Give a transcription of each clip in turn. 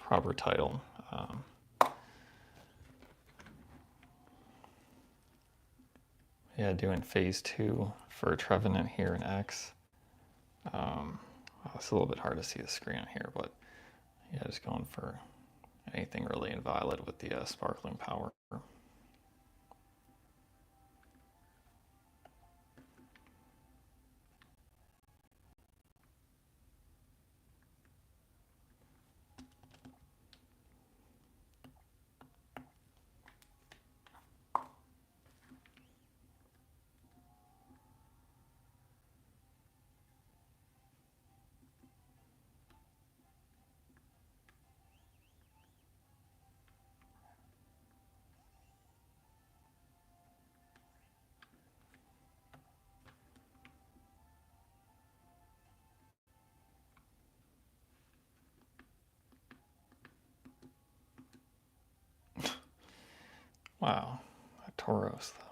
proper title. Yeah, doing phase 2 for Trevenant here in X. It's a little bit hard to see the screen on here, but yeah, just going for anything really in Violet with the sparkling power. Wow, a Tauros though.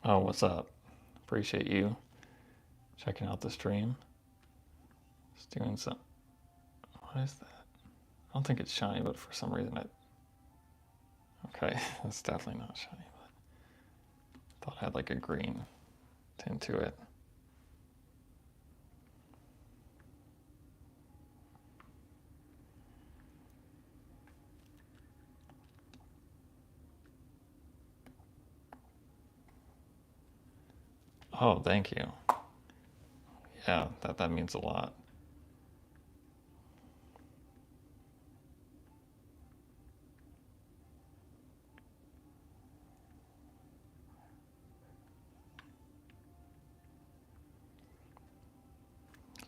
Oh, what's up? Appreciate you checking out the stream. Just doing some. What is that? I don't think it's shiny, but for some reason it. Okay, that's definitely not shiny, but thought it had like a green tint to it. Oh, thank you. Yeah, that means a lot.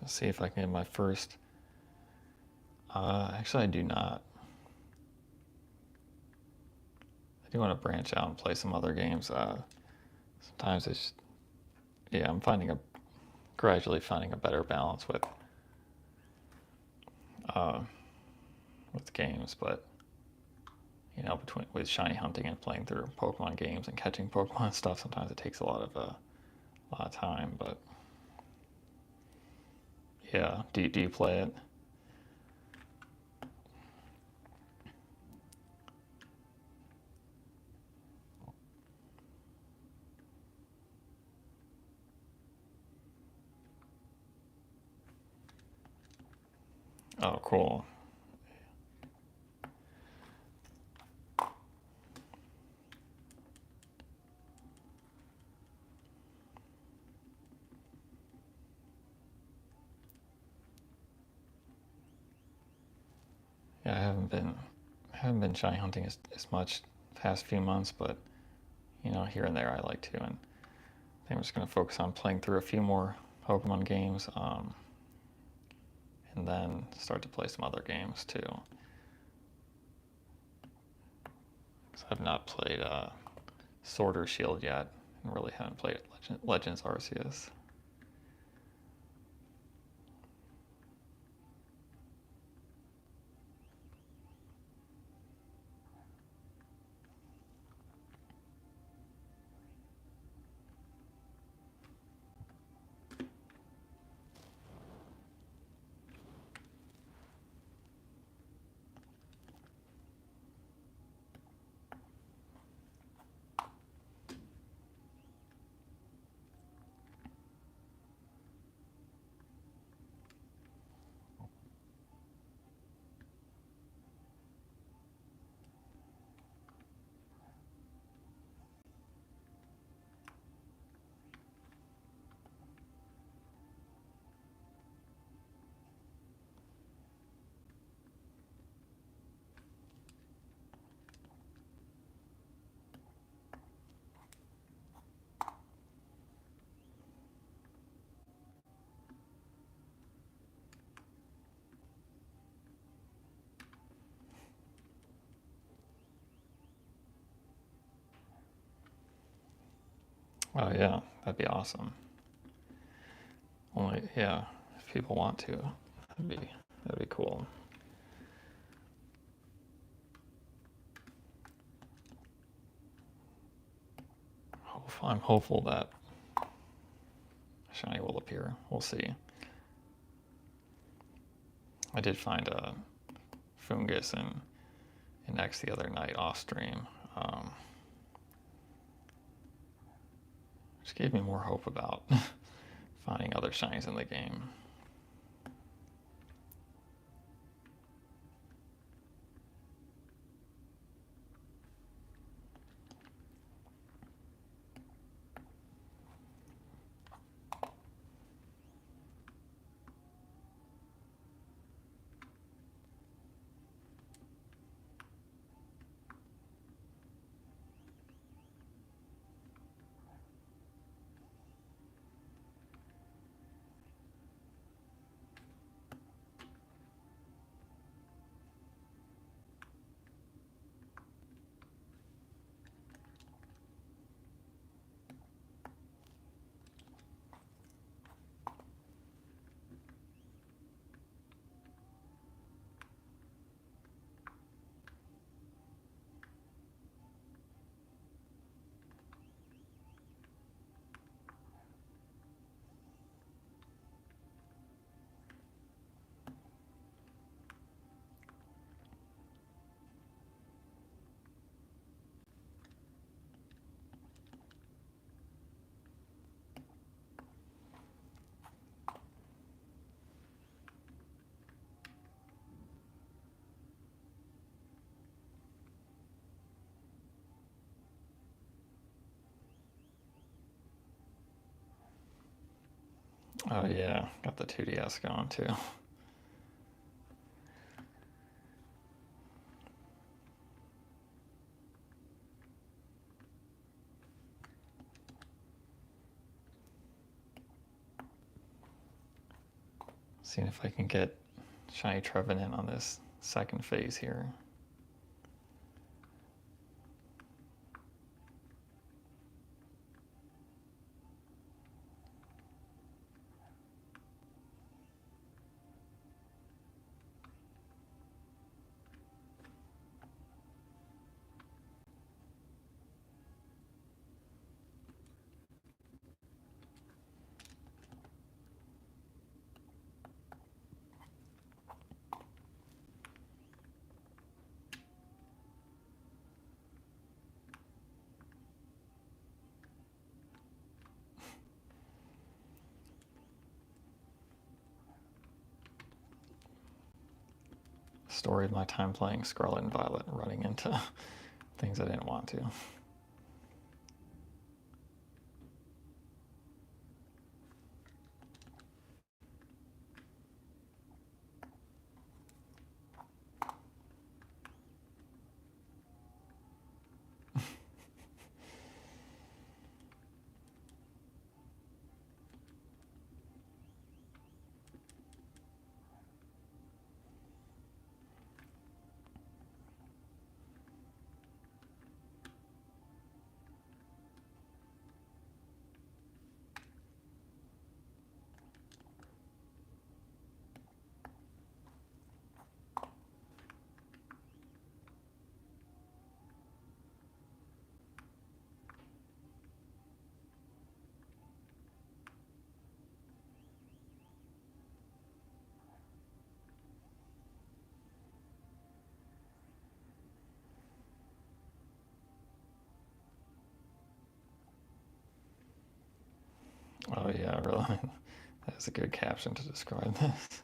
Let's see if I can get my first. Actually, I do not. I do want to branch out and play some other games. Sometimes it's, yeah, I'm gradually finding a better balance with games, but you know, with shiny hunting and playing through Pokemon games and catching Pokemon and stuff, sometimes it takes a lot of time. But yeah, do you play it? Oh, cool. Yeah, I haven't been shiny hunting as much the past few months, but you know, here and there I like to. And I think I'm just gonna focus on playing through a few more Pokemon games, and then start to play some other games too. Because I've not played Sword or Shield yet, and really haven't played Legends Arceus. Oh yeah, that'd be awesome. Only, yeah, if people want to, that'd be cool. I'm hopeful that shiny will appear. We'll see. I did find a fungus in X the other night off stream. Which gave me more hope about finding other shinies in the game. Oh yeah, got the 2DS going too. Seeing if I can get shiny Trevenant on this second phase here. Story of my time playing Scarlet and Violet and running into things I didn't want to. Oh yeah, really. That's a good caption to describe this.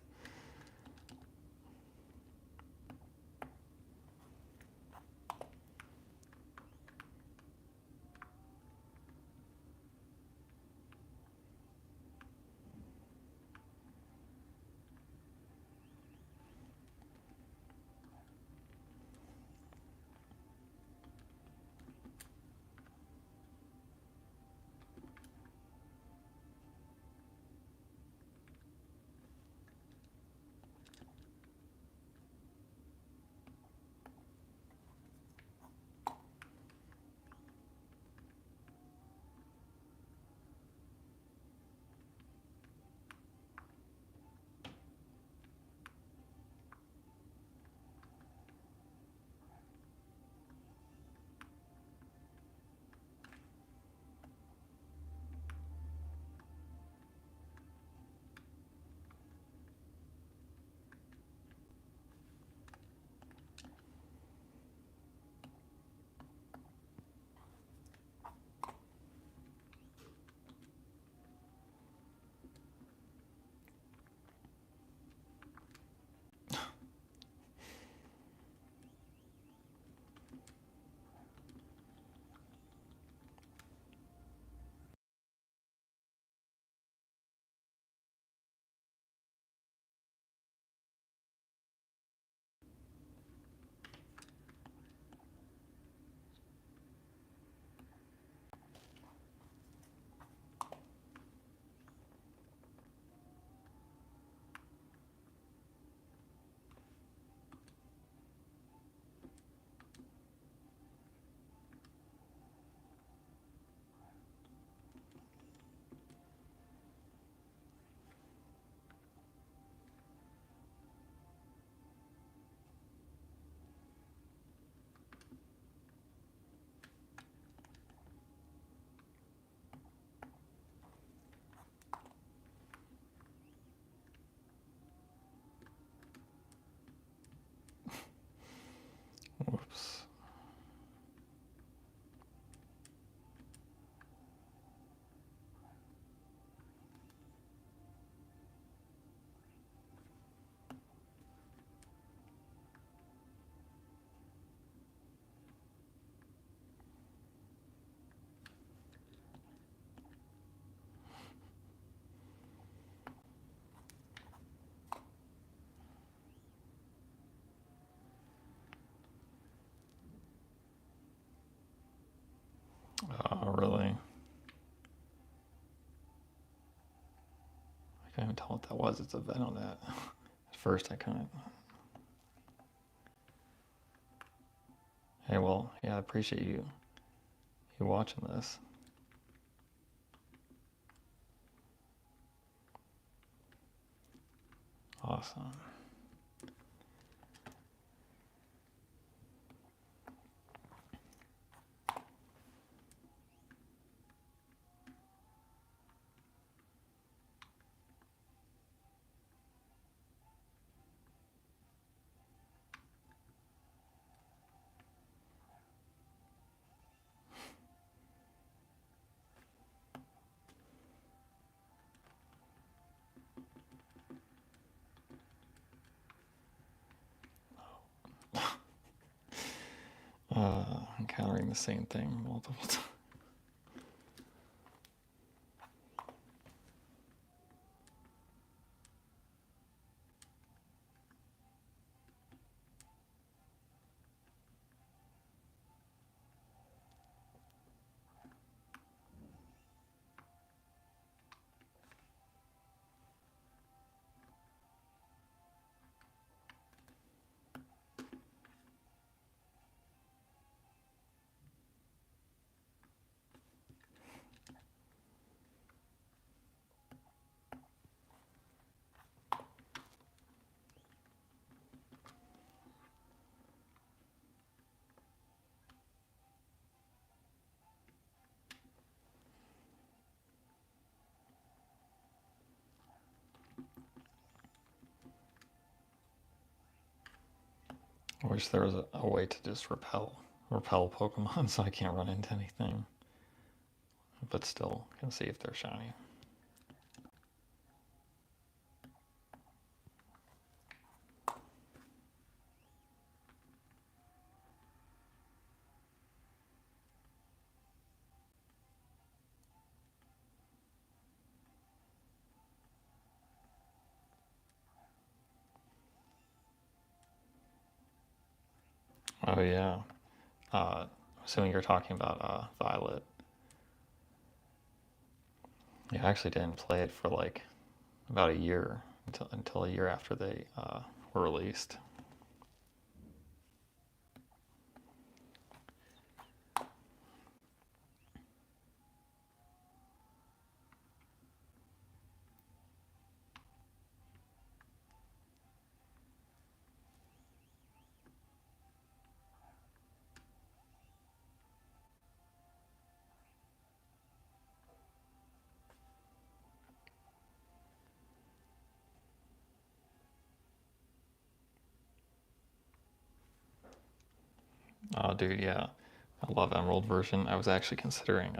even tell what that was. It's a Venonet. At first I couldn't. Hey, well, yeah, I appreciate you watching this. Awesome. Encountering the same thing multiple times. I wish there was a way to just repel Pokemon so I can't run into anything, but still can see if they're shiny. Oh yeah. Assuming you're talking about Violet. Yeah, I actually didn't play it for like about a year until a year after they were released. Oh, dude, yeah, I love Emerald version. I was actually considering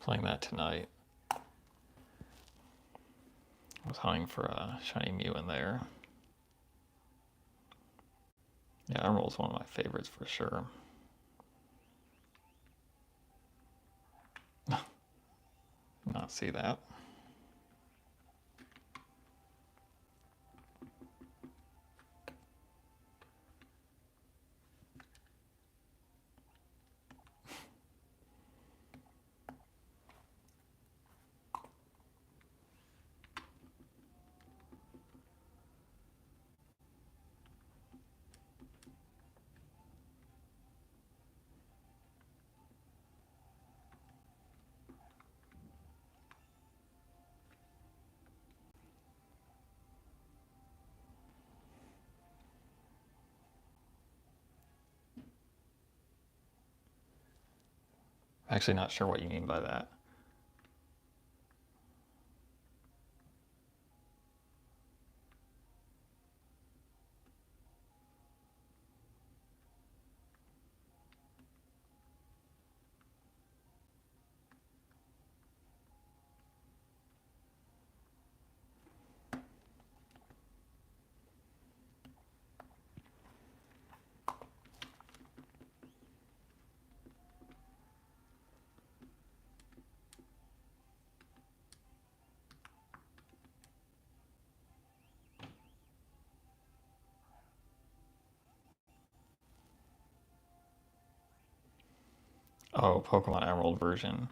playing that tonight. I was hunting for a shiny Mew in there. Yeah, Emerald's one of my favorites for sure. Not see that. Actually, not sure what you mean by that. Oh, Pokemon Emerald version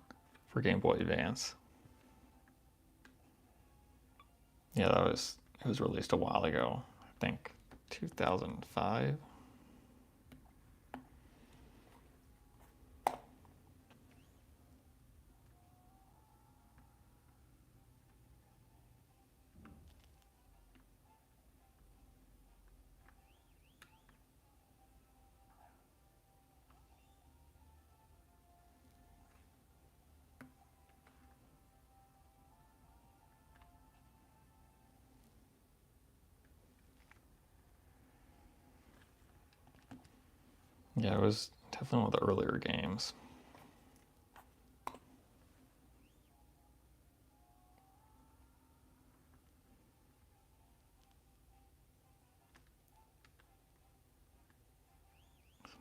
for Game Boy Advance. Yeah, it was released a while ago. I think 2005. Yeah, it was definitely one of the earlier games.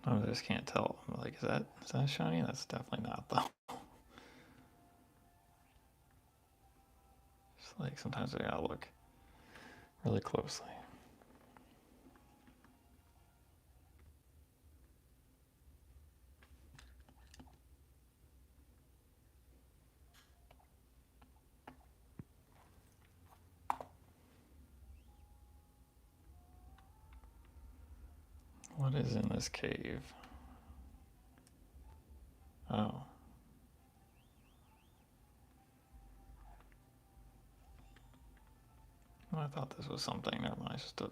I just can't tell. I'm like, is that shiny? That's definitely not though. It's like sometimes I gotta look really closely. What is in this cave? Oh. I thought this was something. Never mind. It's just a.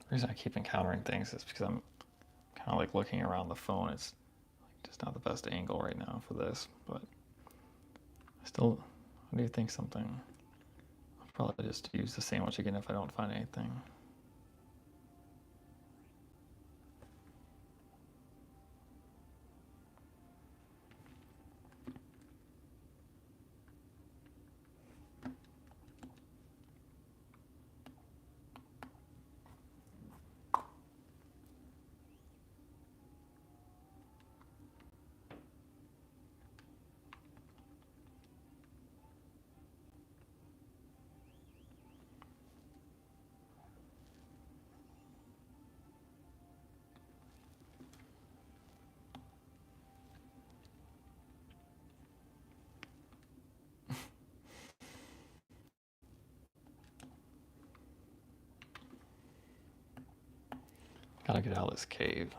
The reason I keep encountering things is because I'm kind of like looking around the phone. It's like just not the best angle right now for this, but I still, what do you think? Something. I'll probably just use the sandwich again if I don't find anything. Gotta get out of this cave.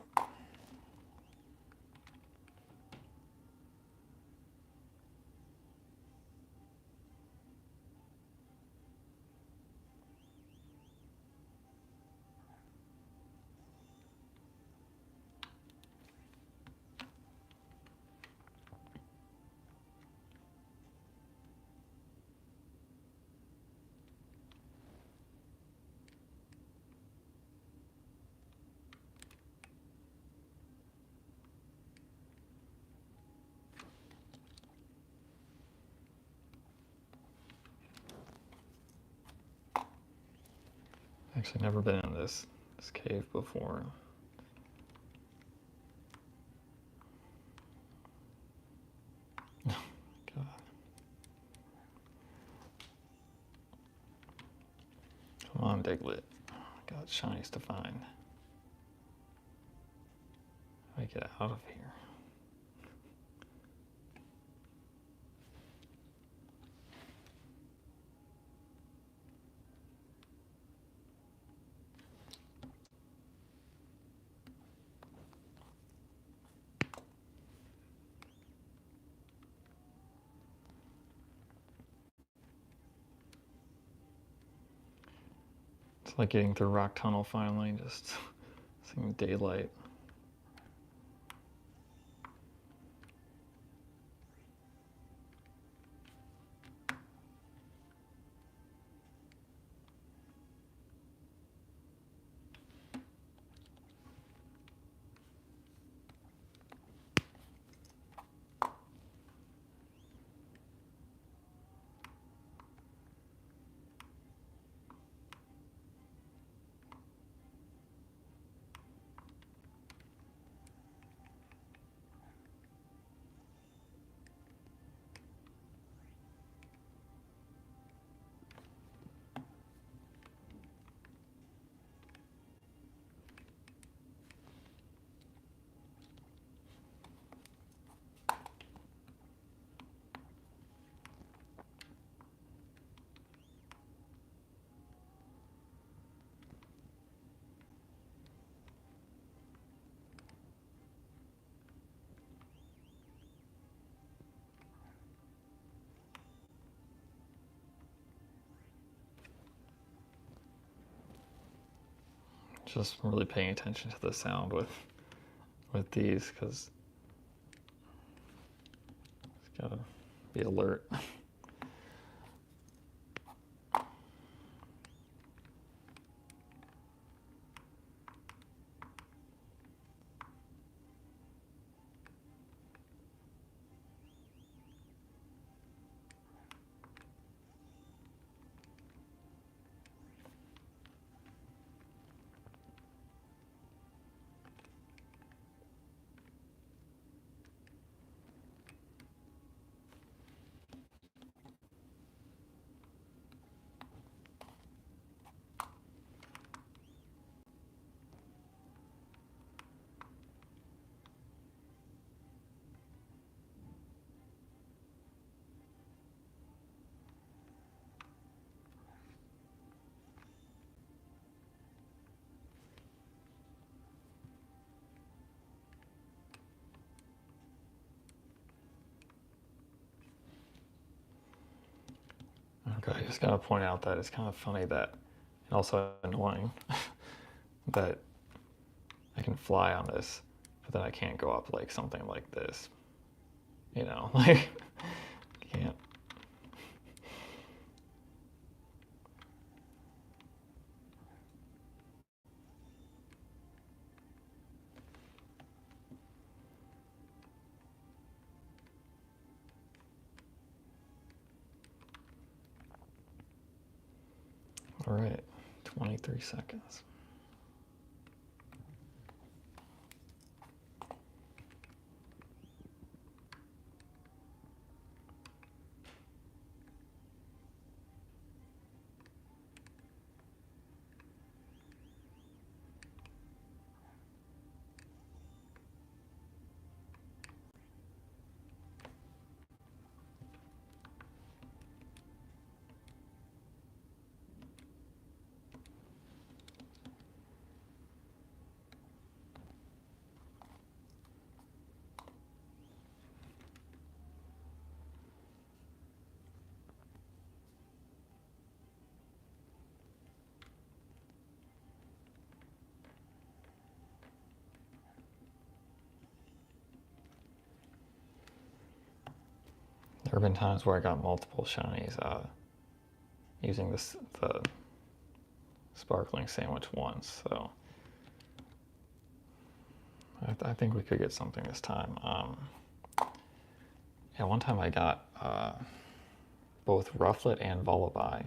Actually, never been in this cave before. Oh God. Come on, Diglett. Got shinies to find. How do I get out of here? It's like getting through Rock Tunnel finally, just seeing daylight. Just really paying attention to the sound with these, because it's gotta be alert. Okay, I just gotta point out that it's kind of funny that, and also annoying, that I can fly on this, but then I can't go up like something like this. You know, like, can't. All right, 23 seconds. There have been times where I got multiple shinies using the sparkling sandwich once, so I think we could get something this time. Yeah, one time I got both Rufflet and Volibee,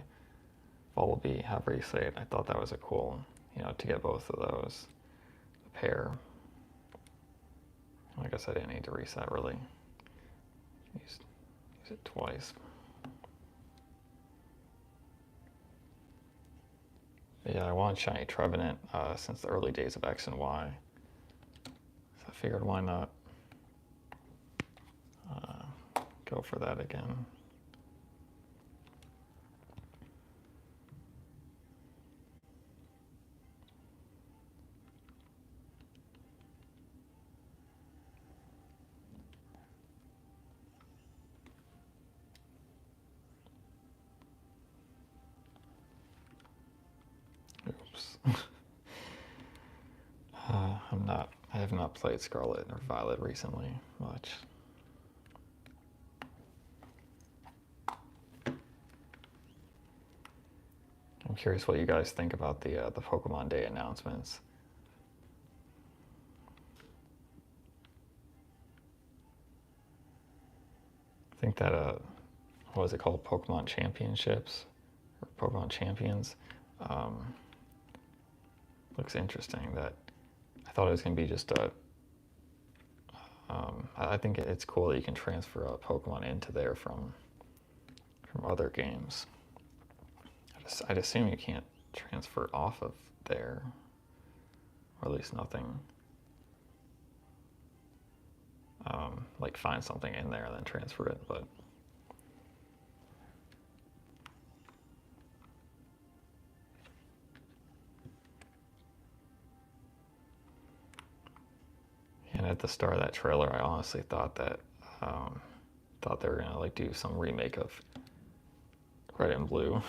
however you say it. I thought that was a cool, to get both of those, a pair. I guess I didn't need to reset really. Use it twice. But yeah, I wanted shiny Trevenant since the early days of X and Y. So I figured why not go for that again. Oops. I have not played Scarlet or Violet recently much. I'm curious what you guys think about the Pokemon Day announcements. I think that what was it called, Pokemon Championships or Pokemon Champions, looks interesting. That I thought it was going to be just a. I think it's cool that you can transfer a Pokemon into there from other games. I'd assume you can't transfer off of there, or at least nothing. Like find something in there and then transfer it, but. And at the start of that trailer, I honestly thought that they were gonna like do some remake of Red and Blue.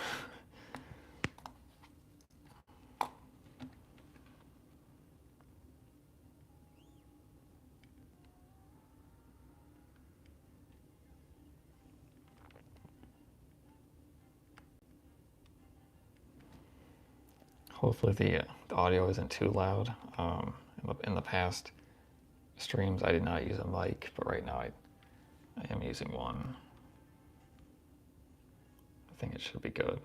Hopefully the audio isn't too loud. In the past streams I did not use a mic, but right now I am using one. I think it should be good.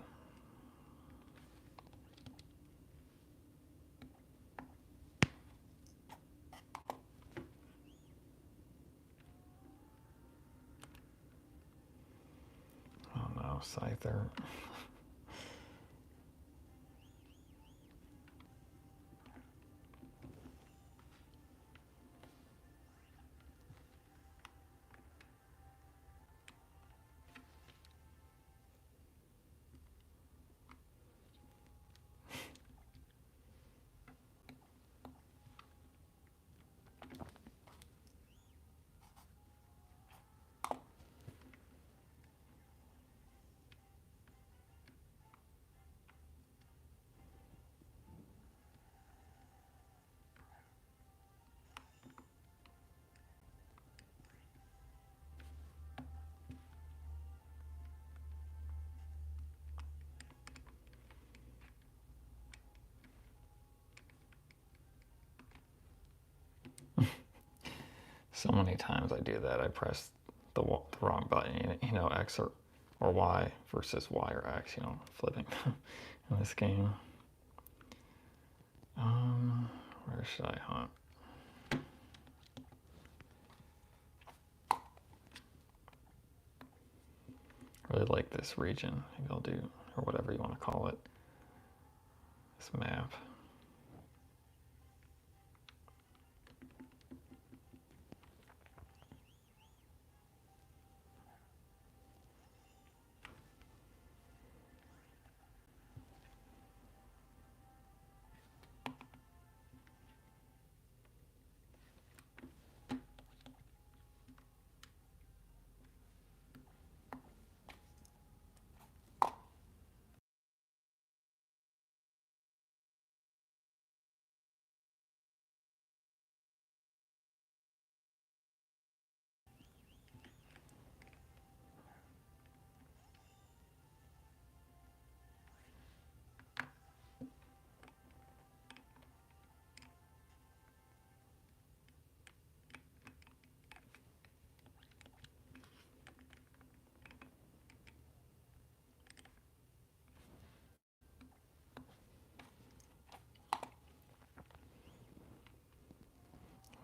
Oh no, Scyther. So many times I do that. I press the wrong button, you know, X or Y versus Y or X, you know, flipping in this game. Where should I hunt? Really like this region. Maybe I'll do, or whatever you want to call it, this map.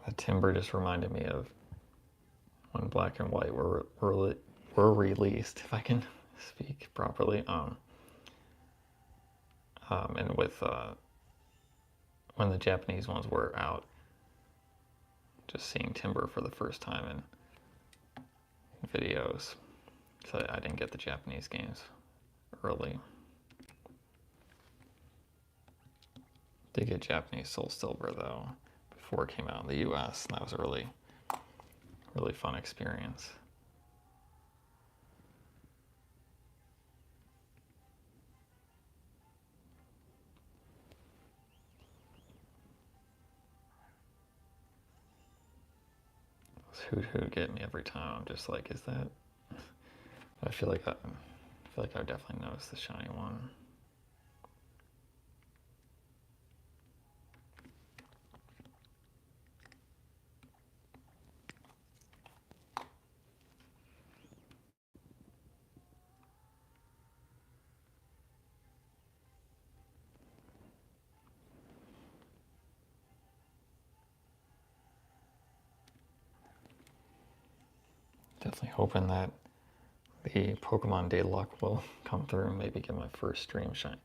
The timber just reminded me of when Black and White were released, if I can speak properly. And with when the Japanese ones were out, just seeing timber for the first time in videos. So I didn't get the Japanese games early. Did get Japanese Soul Silver though before it came out in the US, and that was a really fun experience. Those hoot get me every time. I'm just like, is that? I feel like I would definitely notice the shiny one. Definitely hoping that the Pokemon Day luck will come through and maybe get my first stream shine.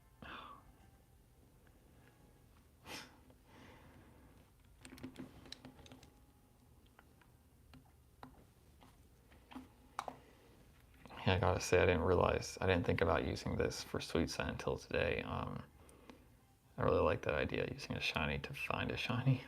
Yeah, I gotta say, I didn't think about using this for Sweet Scent until today. I really like that idea, using a shiny to find a shiny.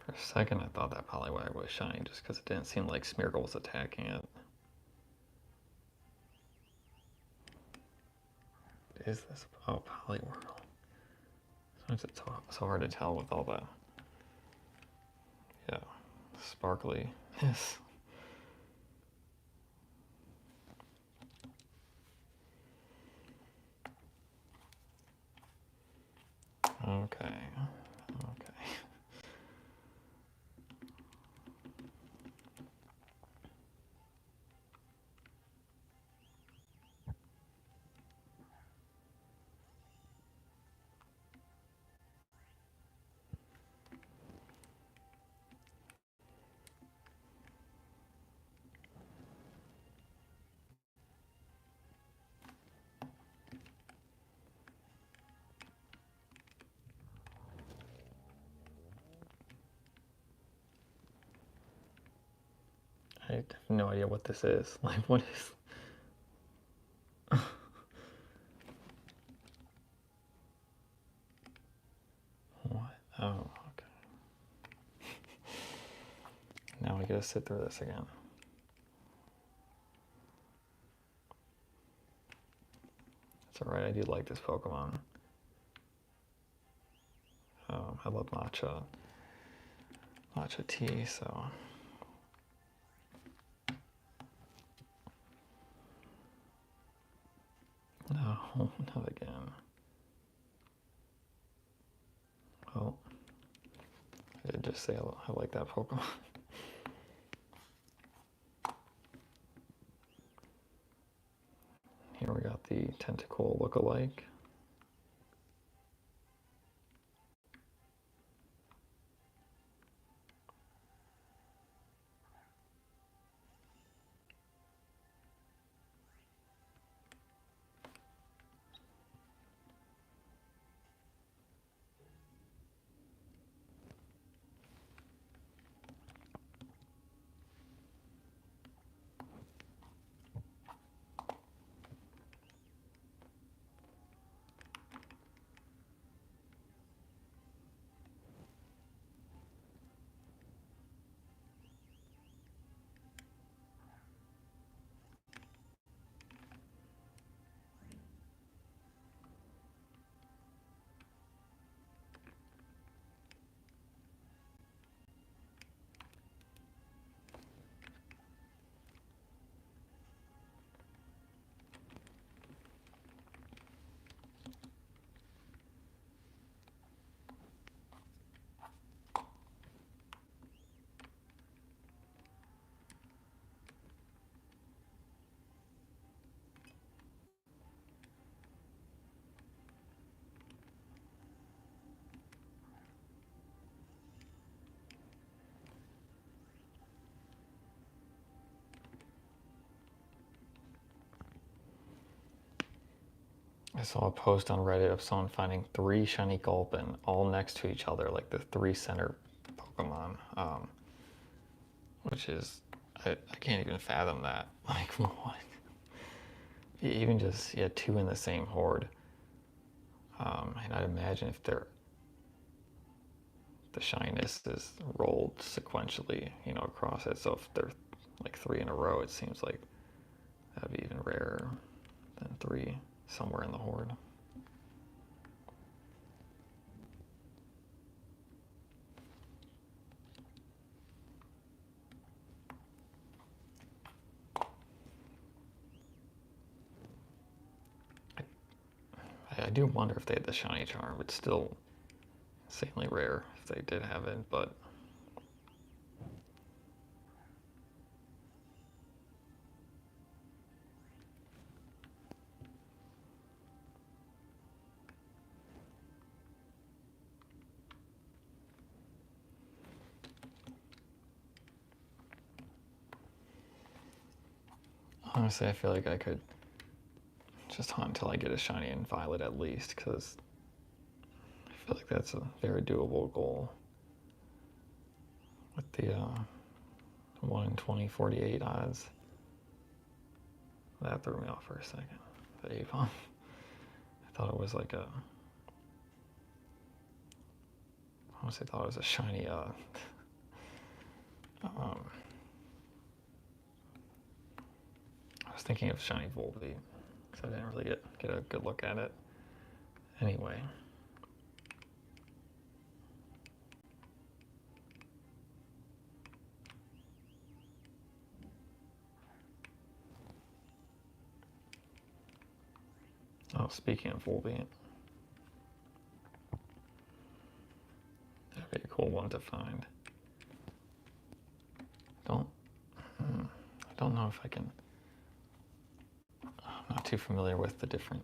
For a second, I thought that Poliwag was shiny just because it didn't seem like Smeargle was attacking it. What is this? Oh, Poliwhirl. Sometimes it's so hard to tell with all the, yeah, sparkly. Yes. Okay. Okay. I have no idea what this is. Like, what is... What? Oh, okay. Now we gotta sit through this again. It's alright, I do like this Pokemon. I love matcha tea, so... No, not again. Well, I did just say I like that Pokemon. Here we got the tentacle look-alike. I saw a post on Reddit of someone finding 3 shiny Gulpin all next to each other, like the 3 center Pokemon, which is, I can't even fathom that. Like, what? Even just, yeah, 2 in the same horde. And I'd imagine if the shyness is rolled sequentially, you know, across it, so if they're like 3 in a row, it seems like that'd be even rarer than 3 somewhere in the horde. I do wonder if they had the shiny charm. It's still insanely rare if they did have it, but honestly, I feel like I could just hunt until I get a shiny in Violet at least, because I feel like that's a very doable goal. With the 1 in 20, 48 odds. That threw me off for a second. The Avon. I thought it was like a... I honestly thought it was a shiny I was thinking of shiny Volbeat because I didn't really get a good look at it. Anyway. Oh, speaking of Volbeat, that'd be a cool one to find. I don't know if I can. I'm not too familiar with the different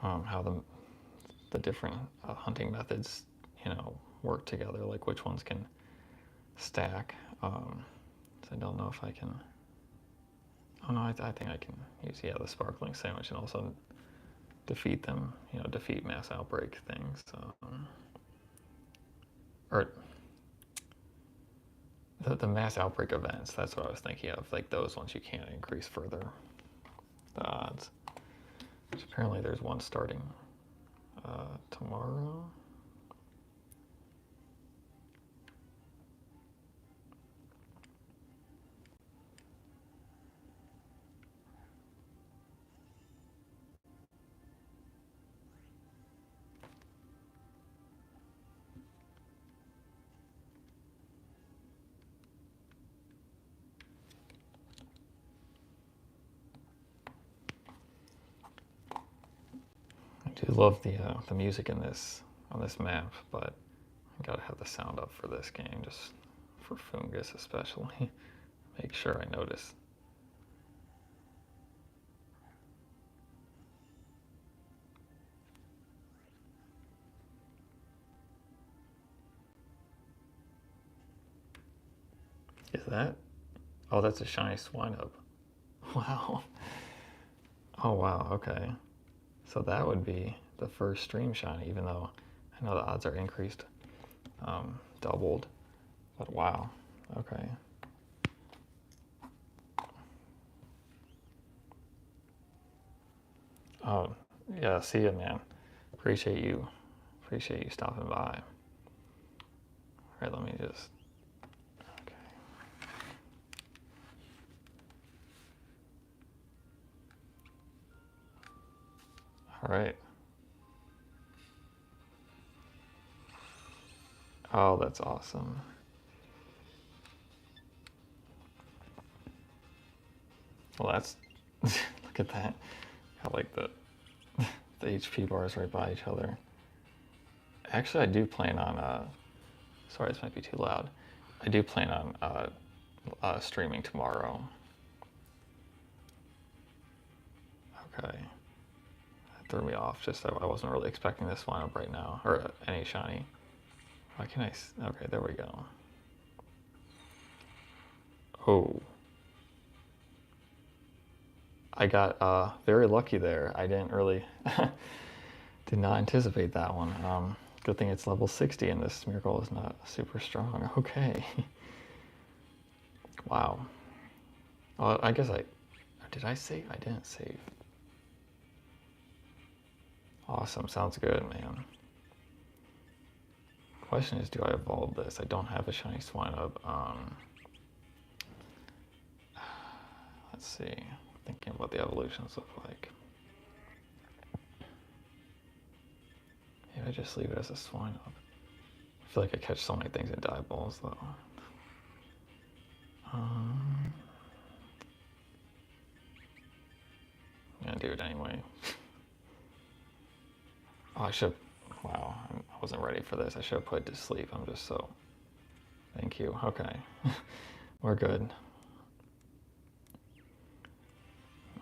how the different hunting methods, work together. Like which ones can stack. So I don't know if I can. Oh no, I think I can use the sparkling sandwich and also defeat them. Defeat mass outbreak things. Or the mass outbreak events. That's what I was thinking of. Like those ones you can't increase further the odds. Which apparently there's one starting tomorrow. I do love the music in this on this map, but I gotta have the sound up for this game, just for Fungus especially. Make sure I notice. Is that? Oh, that's a shiny Swinub. Wow. Oh wow, okay. So that would be the first stream shiny, even though I know the odds are increased, doubled. But wow, okay. Oh, yeah, see ya, man. Appreciate you stopping by. All right, let me just, okay. All right. Oh, that's awesome. Well, that's, look at that. Got like the HP bars right by each other. Actually, I do plan on, sorry, this might be too loud. I do plan on streaming tomorrow. Okay. That threw me off, just I wasn't really expecting this one up right now, or any shiny. Why can I, okay, there we go. Oh. I got very lucky there. I didn't really, did not anticipate that one. Good thing it's level 60 and this miracle is not super strong. Okay. Wow. Well, I guess did I save? I didn't save. Awesome, sounds good, man. Question is, do I evolve this? I don't have a shiny Swinub. Let's see. Thinking what the evolutions look like. Maybe I just leave it as a Swinub. I feel like I catch so many things in dive balls though. I'm gonna do it anyway. Oh, I should. Wow, I wasn't ready for this. I should have put it to sleep. I'm just so. Thank you. Okay, we're good.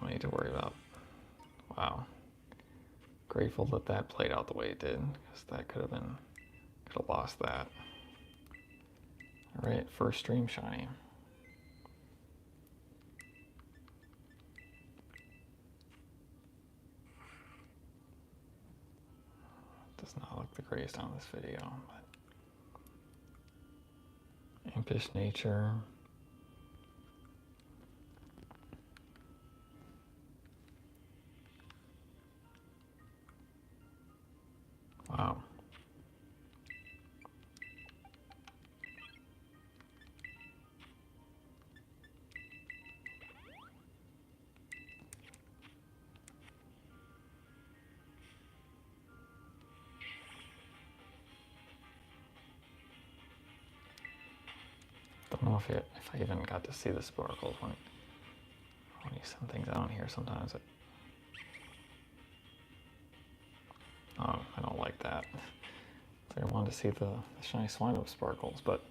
No need to worry about. Wow. Grateful that that played out the way it did, because that could have lost that. All right, first stream shiny. Does not look the greatest on this video, but impish nature. Wow. don't know if I even got to see the sparkles when you send things out here sometimes. Oh, I don't like that. I wanted to see the shiny slime of sparkles, but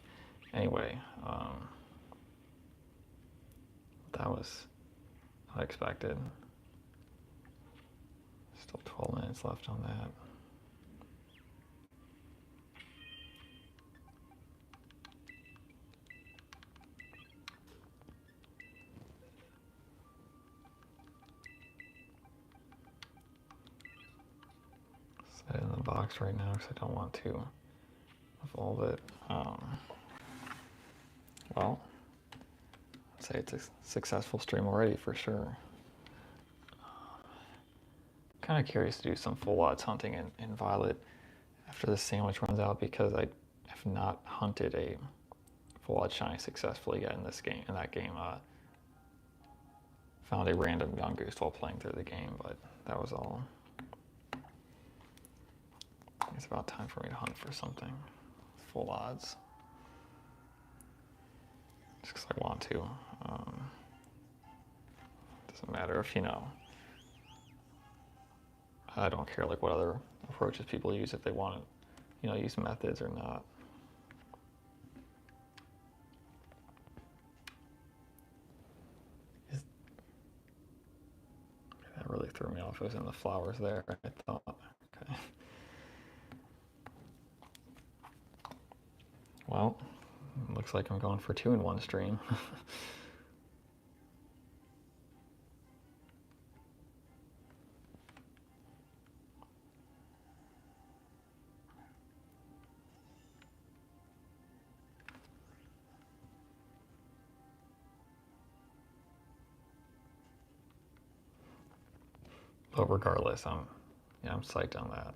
anyway, that was unexpected. Still 12 minutes left on that. Set it in the box right now because I don't want to evolve it. Well, I'd say it's a successful stream already for sure. Kind of curious to do some full odds hunting in Violet after the sandwich runs out, because I have not hunted a full odds shiny successfully yet in this game. In that game, found a random Yungoos while playing through the game, but that was all. It's about time for me to hunt for something full odds, just because I want to. Doesn't matter if, I don't care like what other approaches people use, if they want to, use methods or not. That really threw me off. It was in the flowers there, I thought. Okay. Well, looks like I'm going for 2 in one stream. But regardless, I'm psyched on that.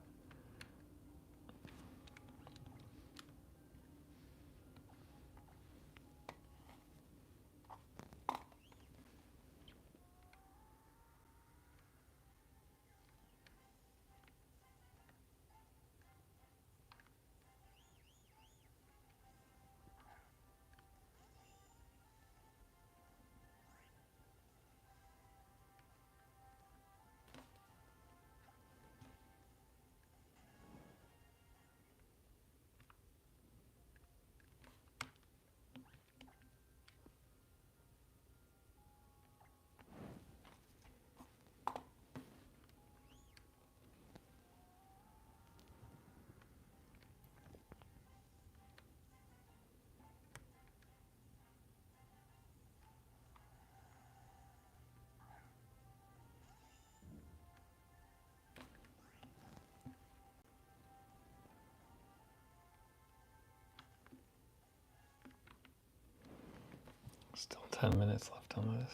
Still 10 minutes left on this.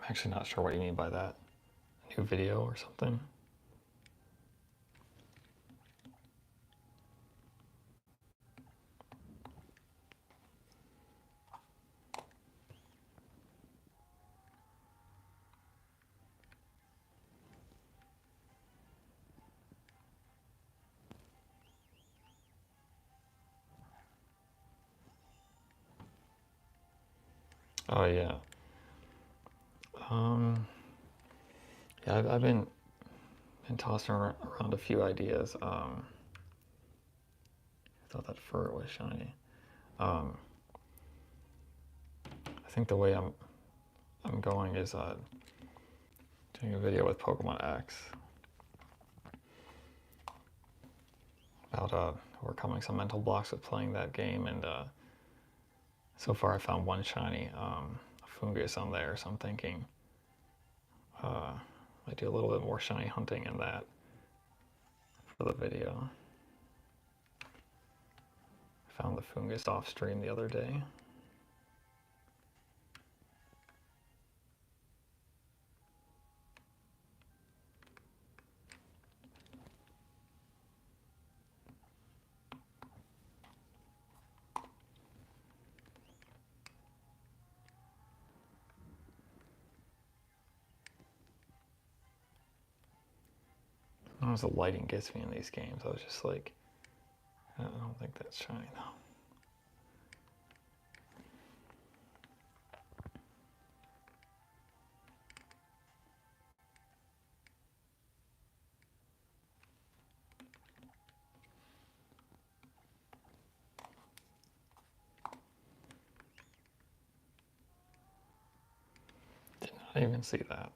I'm actually not sure what you mean by that. New video or something? Oh yeah. Yeah, I've been tossing around a few ideas. I thought that fur was shiny. I I think the way I'm going is doing a video with Pokémon X about overcoming some mental blocks with playing that game, and so far I found one shiny fungus on there, so I'm thinking I do a little bit more shiny hunting in that for the video. I found the fungus off stream the other day. As the lighting gets me in these games, I was just like, I don't think that's shiny though. Did not even see that.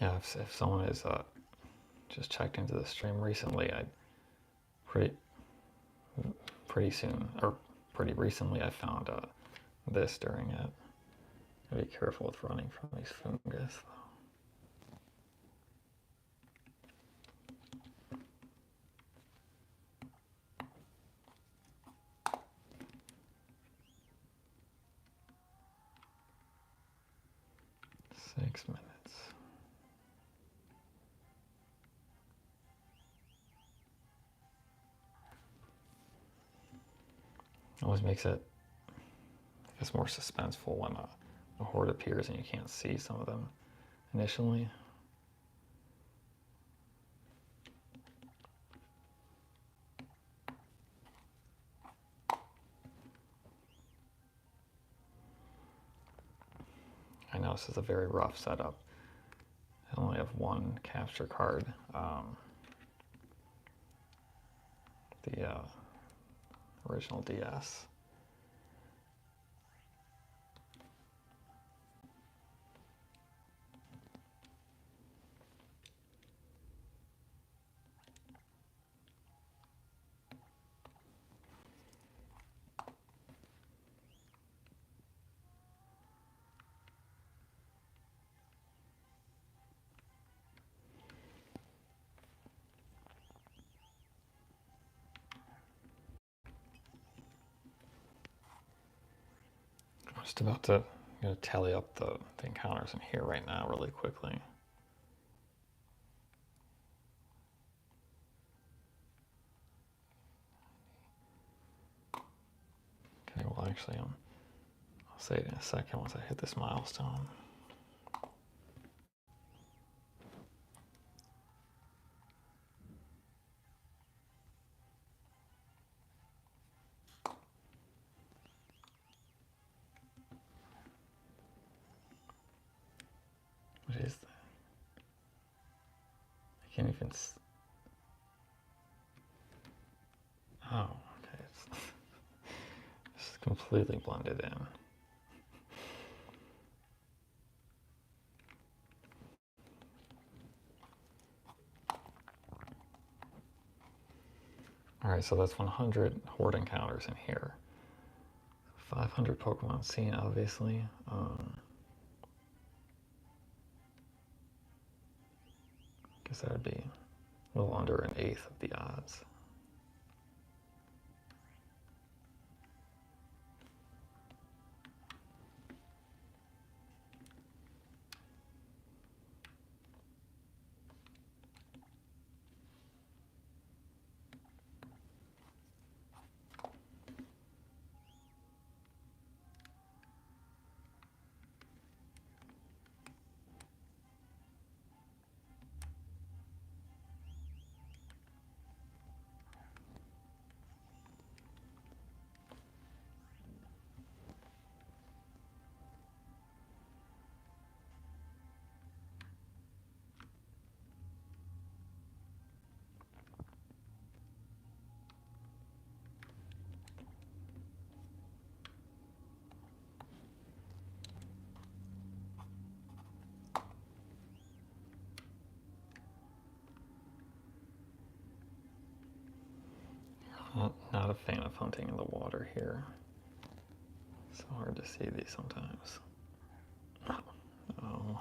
Yeah, if someone has just checked into the stream recently, pretty recently I found this during it. Be careful with running from these fungus though. Six minutes. Always makes it, I guess, more suspenseful when a horde appears and you can't see some of them initially. I know this is a very rough setup. I only have one capture card. The original DS. I'm just about to tally up the encounters in here right now really quickly. Okay, well actually I'll say it in a second once I hit this milestone. What is that? I can't even. Oh, okay. It's completely blended in. Alright, so that's 100 horde encounters in here. 500 Pokemon seen, obviously. I guess that would be a little under an eighth of the odds. not a fan of hunting in the water here. It's so hard to see these sometimes. Oh.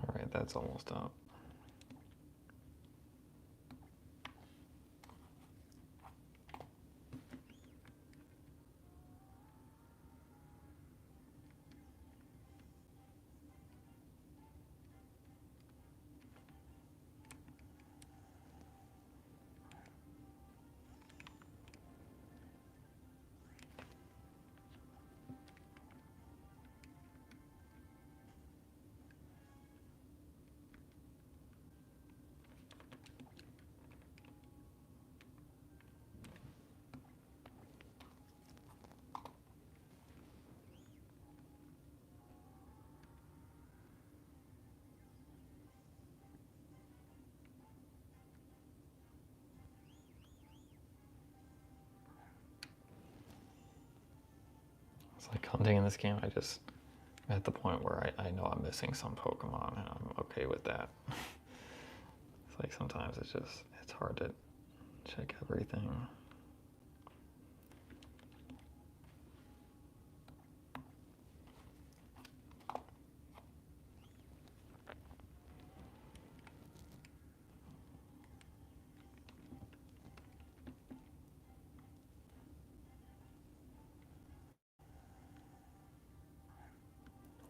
All right, that's almost up. It's like hunting in this game, I'm at the point where I know I'm missing some Pokemon and I'm okay with that. It's like sometimes it's hard to check everything.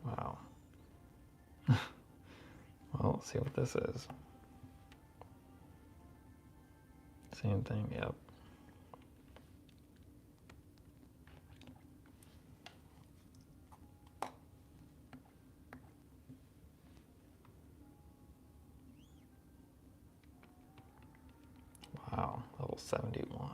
Wow. Well, let's see what this is. Same thing, yep. Wow, level 71.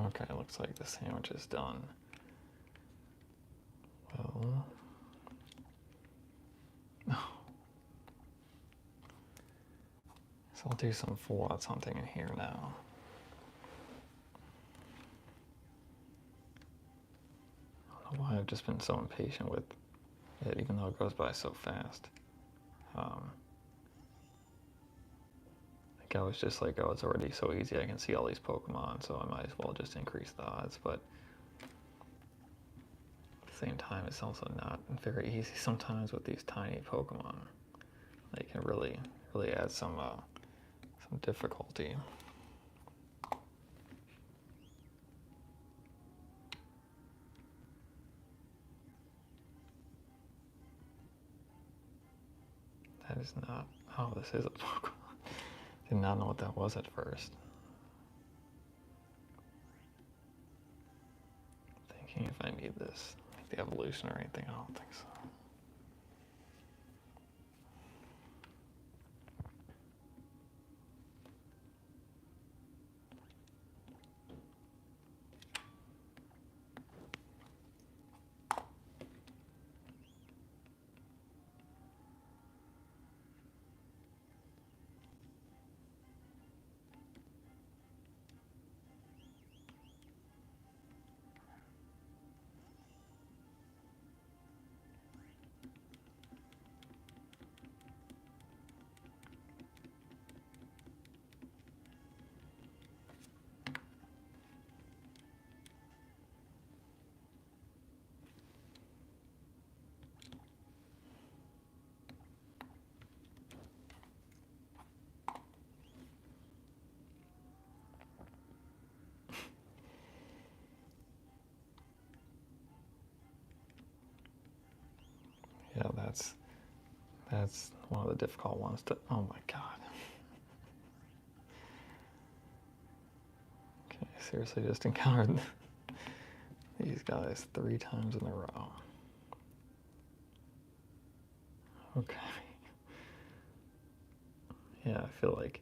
Okay, looks like the sandwich is done. Well, so I'll do some full out hunting in here now. I don't know why I've just been so impatient with it, even though it goes by so fast. I think I was just like, oh, it's already so easy, I can see all these Pokemon, so I might as well just increase the odds, but at the same time, it's also not very easy sometimes with these tiny Pokemon. They can really add some difficulty. That is not, oh, this is a Pokemon. Did not know what that was at first. Checking if I need this, the evolution or anything. I don't think so. Yeah, that's one of the difficult ones to, oh my God. Okay, seriously just encountered these guys 3 times in a row. Okay. Yeah, I feel like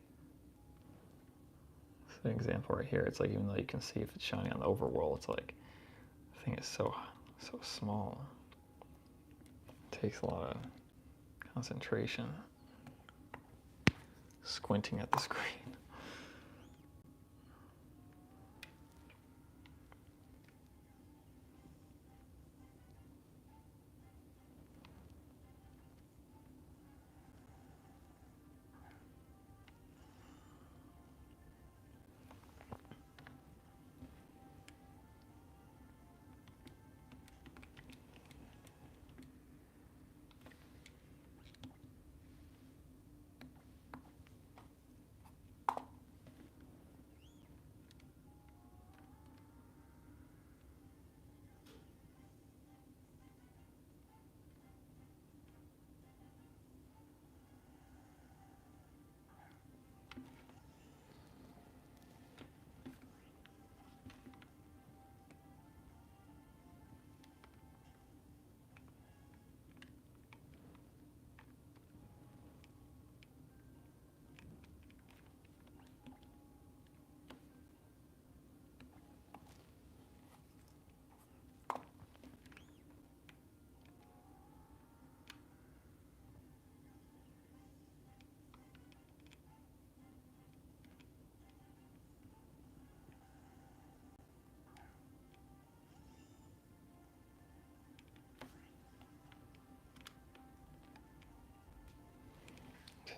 it's an example right here. It's like, even though you can see if it's shiny on the overworld, it's like, the thing is so small. It takes a lot of concentration. Squinting at the screen.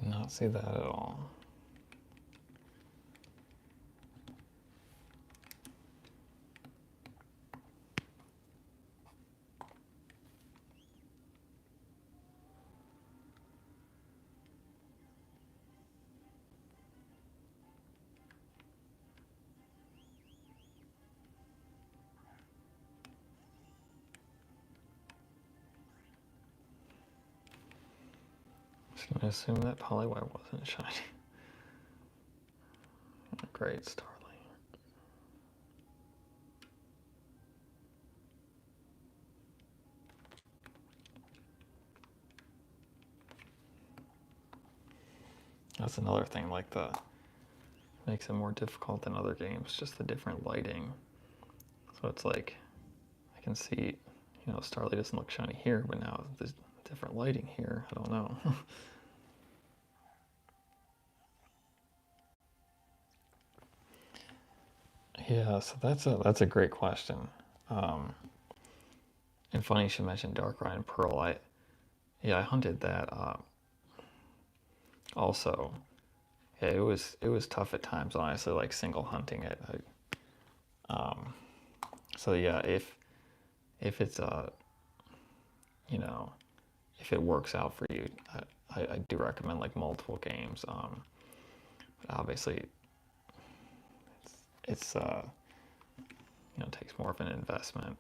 Did not see that at all. Just gonna assume that Poliwhire wasn't shiny. Great, Starly. That's another thing, like makes it more difficult than other games, just the different lighting. So it's like, I can see, Starly doesn't look shiny here, but now there's different lighting here. I don't know. Yeah, so that's a great question. And funny you should mention Darkrai and Pearl. I hunted that also. Yeah, it was tough at times, honestly, like single hunting it. So yeah, if it's if it works out for you, I do recommend like multiple games. But obviously, it's takes more of an investment.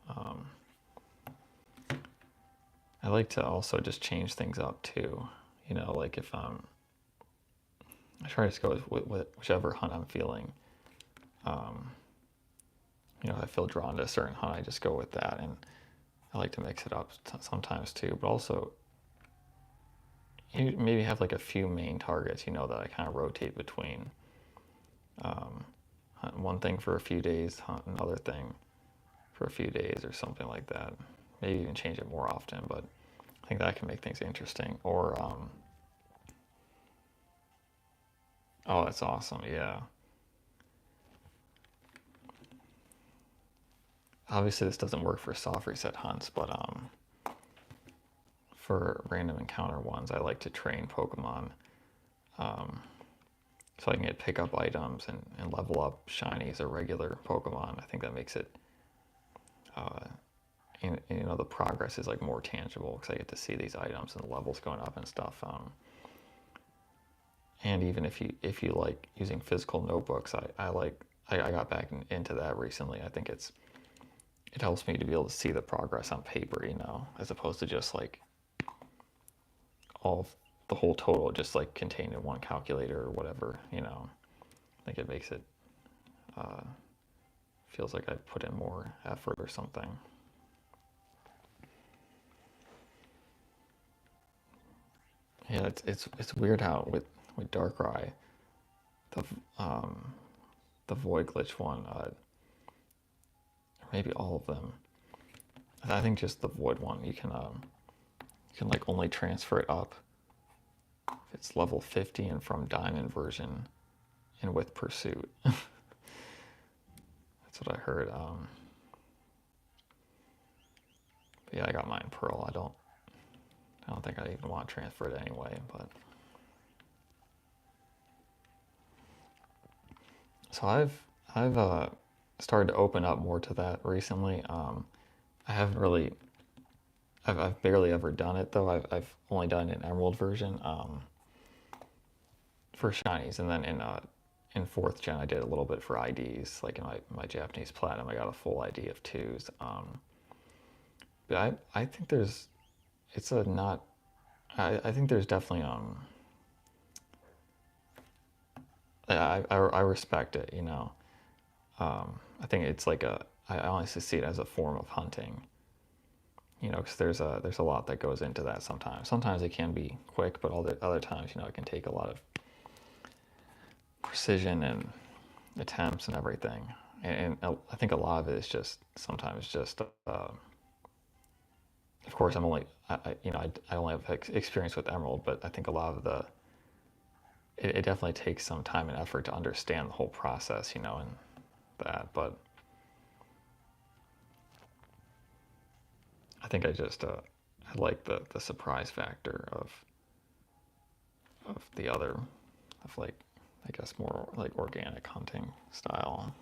I like to also just change things up too. Like if I try to go with whichever hunt I'm feeling. you know, if I feel drawn to a certain hunt, I just go with that. And I like to mix it up sometimes too, but also you maybe have like a few main targets, you know, that I kind of rotate between. Hunt one thing for a few days, hunt another thing for a few days or something like that. Maybe even change it more often, but I think that can make things interesting. Or, oh, that's awesome, yeah. Obviously this doesn't work for soft reset hunts, but for random encounter ones, I like to train Pokemon so I can get pickup items and level up shinies or regular Pokemon. I think that makes it, and, you know, the progress is like more tangible because I get to see these items and the levels going up and stuff. And even if you like using physical notebooks, I got back into that recently. I think it helps me to be able to see the progress on paper, you know, as opposed to just like the whole total just like contained in one calculator or whatever, you know. I think it makes it feels like I put in more effort or something. Yeah, it's weird how with Darkrai, the the Void Glitch one, or maybe all of them. I think just the Void one, you can like only transfer it up if it's level 50 and from Diamond version and with Pursuit. That's what I heard. But yeah, I got mine Pearl. I don't think I even want to transfer it anyway, but so I've started to open up more to that recently. I haven't really, I've barely ever done it though. I've only done it in Emerald version for shinies, and then in 4th gen I did a little bit for IDs. Like in my Japanese Platinum, I got a full ID of 2s. But I think there's, it's a not, I think there's definitely I respect it, you know. I think it's like I honestly see it as a form of hunting, you know, because there's a lot that goes into that sometimes. Sometimes it can be quick, but other times, you know, it can take a lot of precision and attempts and everything. And I think a lot of it is just sometimes just, of course, I'm only, you know, I only have experience with Emerald, but I think a lot of it definitely takes some time and effort to understand the whole process, you know, and that. But I think I like the surprise factor of the other, of like, I guess more like organic hunting style.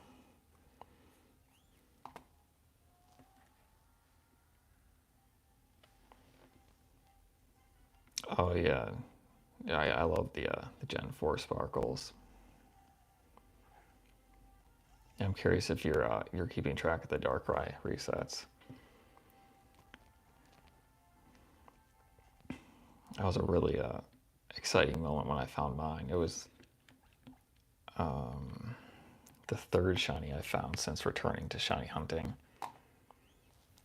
Oh yeah, yeah. I love the Gen 4 sparkles. I'm curious if you're keeping track of the Darkrai resets. That was a really exciting moment when I found mine. It was the 3rd shiny I found since returning to shiny hunting,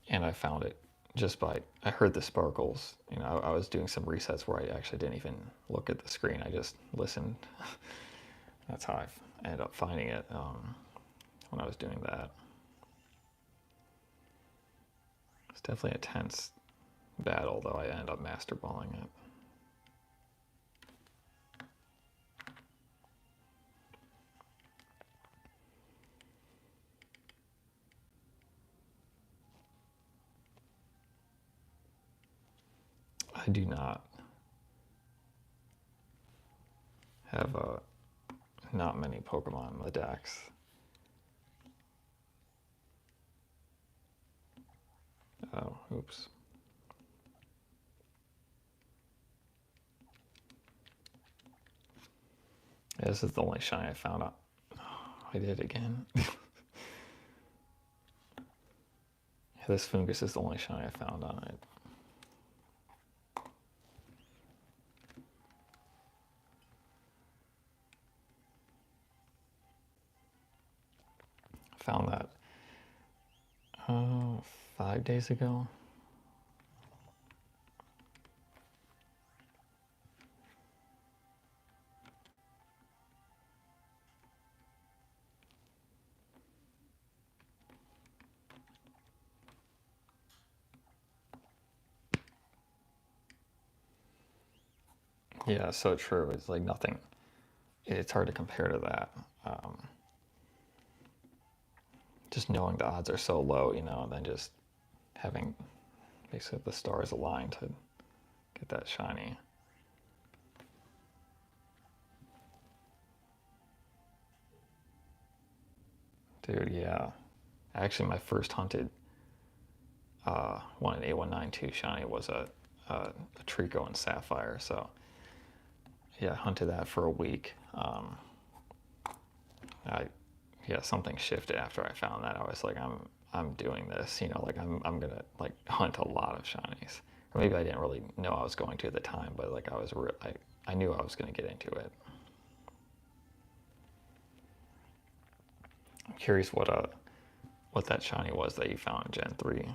and I found it just by, I heard the sparkles. You know, I was doing some resets where I actually didn't even look at the screen. I just listened. That's how I ended up finding it when I was doing that. It's definitely a tense battle, though I ended up master balling it. I do not have not many Pokemon in the decks. Oh, oops. Yeah, this is the only shiny I found out. Oh, I did it again. Yeah, this Fungus is the only shiny I found on it. Found that 5 days ago. Yeah, so true. It's like nothing. It's hard to compare to that. Um, just knowing the odds are so low, you know, and then just having basically the stars aligned to get that shiny. Dude, yeah. Actually, my first hunted one in A192 shiny was a Trico and Sapphire. So yeah, hunted that for a week. I yeah, something shifted after I found that. I was like, I'm doing this, you know, like I'm gonna like hunt a lot of shinies. Or maybe I didn't really know I was going to at the time, but like I knew I was gonna get into it. I'm curious what that shiny was that you found in Gen 3.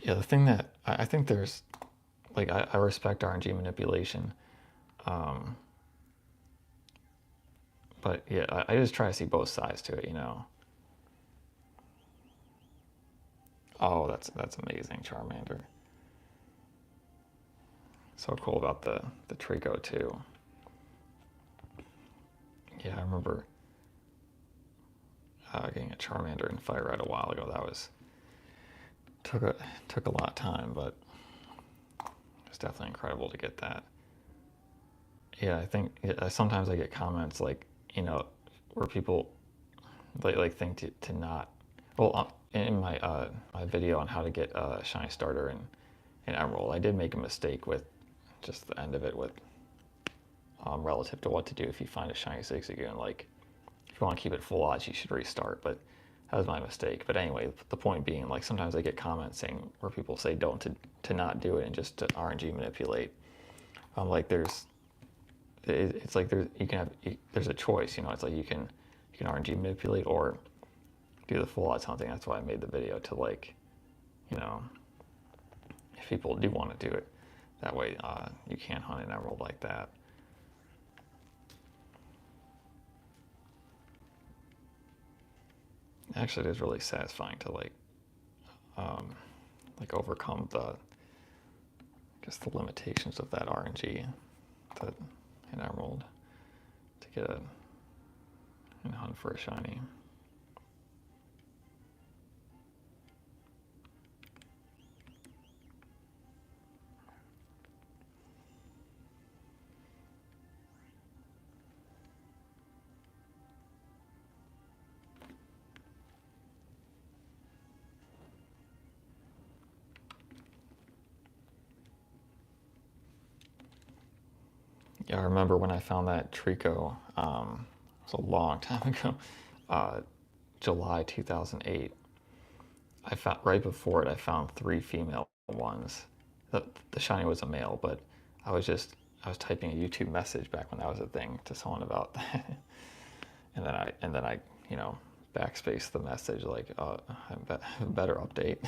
Yeah, the thing that I think there's like I respect RNG manipulation, um, but yeah, I just try to see both sides to it, you know. Oh, that's amazing, Charmander. So cool about the Trico too. Yeah, I remember getting a Charmander in Fire Red a while ago. That was took a took a lot of time, but it's definitely incredible to get that. Yeah, I think sometimes I get comments like, you know, where people like think to not. Well, in my video on how to get a shiny starter in Emerald, I did make a mistake with just the end of it with relative to what to do if you find a shiny Zigzagoon. Like, if you want to keep it full odds, you should restart. But that was my mistake. But anyway, the point being, like, sometimes I get comments saying where people say don't to not do it and just to RNG manipulate. Like it's like there's a choice, you know. It's like you can RNG manipulate or do the full odds hunting. That's why I made the video to, like, you know, if people do want to do it that way, you can hunt an Emerald like that. Actually, it is really satisfying to like overcome I guess the limitations of that RNG that in Emerald to get and hunt for a shiny. Yeah, I remember when I found that Trico. It was a long time ago, July 2008. I found right before it. I found 3 female ones. The shiny was a male, but I was just I was typing a YouTube message back when that was a thing to someone about that, and then I you know backspace the message like better update.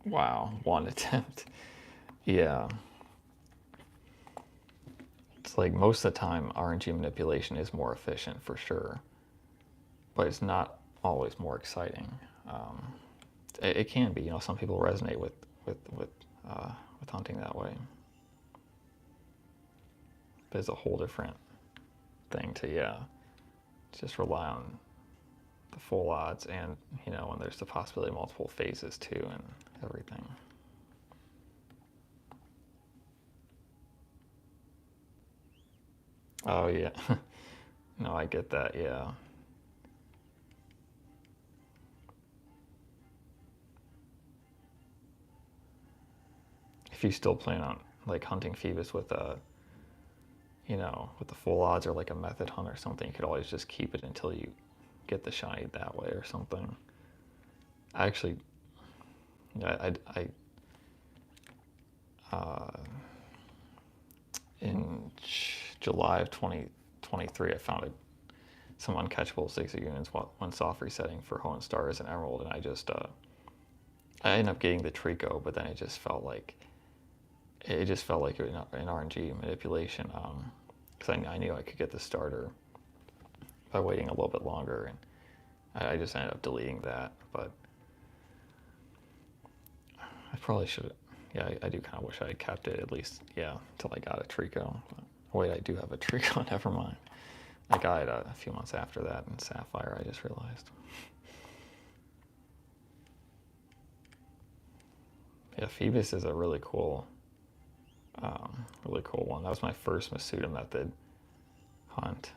Wow, one attempt. Yeah, it's like most of the time RNG manipulation is more efficient for sure, but it's not always more exciting. Um, it can be, you know. Some people resonate with with with hunting that way, but it's a whole different thing to just rely on the full odds and you know when there's the possibility of multiple phases too and everything. Oh yeah, no, I get that. Yeah, if you still plan on like hunting Phoebus with a you know with the full odds or like a method hunt or something, you could always just keep it until you get the shiny that way or something. I actually Uh, in July of 2023, I found some uncatchable Zigzag units when soft resetting for Hoenn Stars and Emerald, and I ended up getting the Trico, but then it just felt like an RNG manipulation, because I knew I could get the starter by waiting a little bit longer, and I just ended up deleting that. But I probably should. Yeah, I do kind of wish I had kept it at least. Yeah, until I got a Trico. But, wait, I do have a Trico. Never mind. I got it a few months after that in Sapphire. I just realized. Yeah, Phoebus is a really cool one. That was my first Masuda method hunt.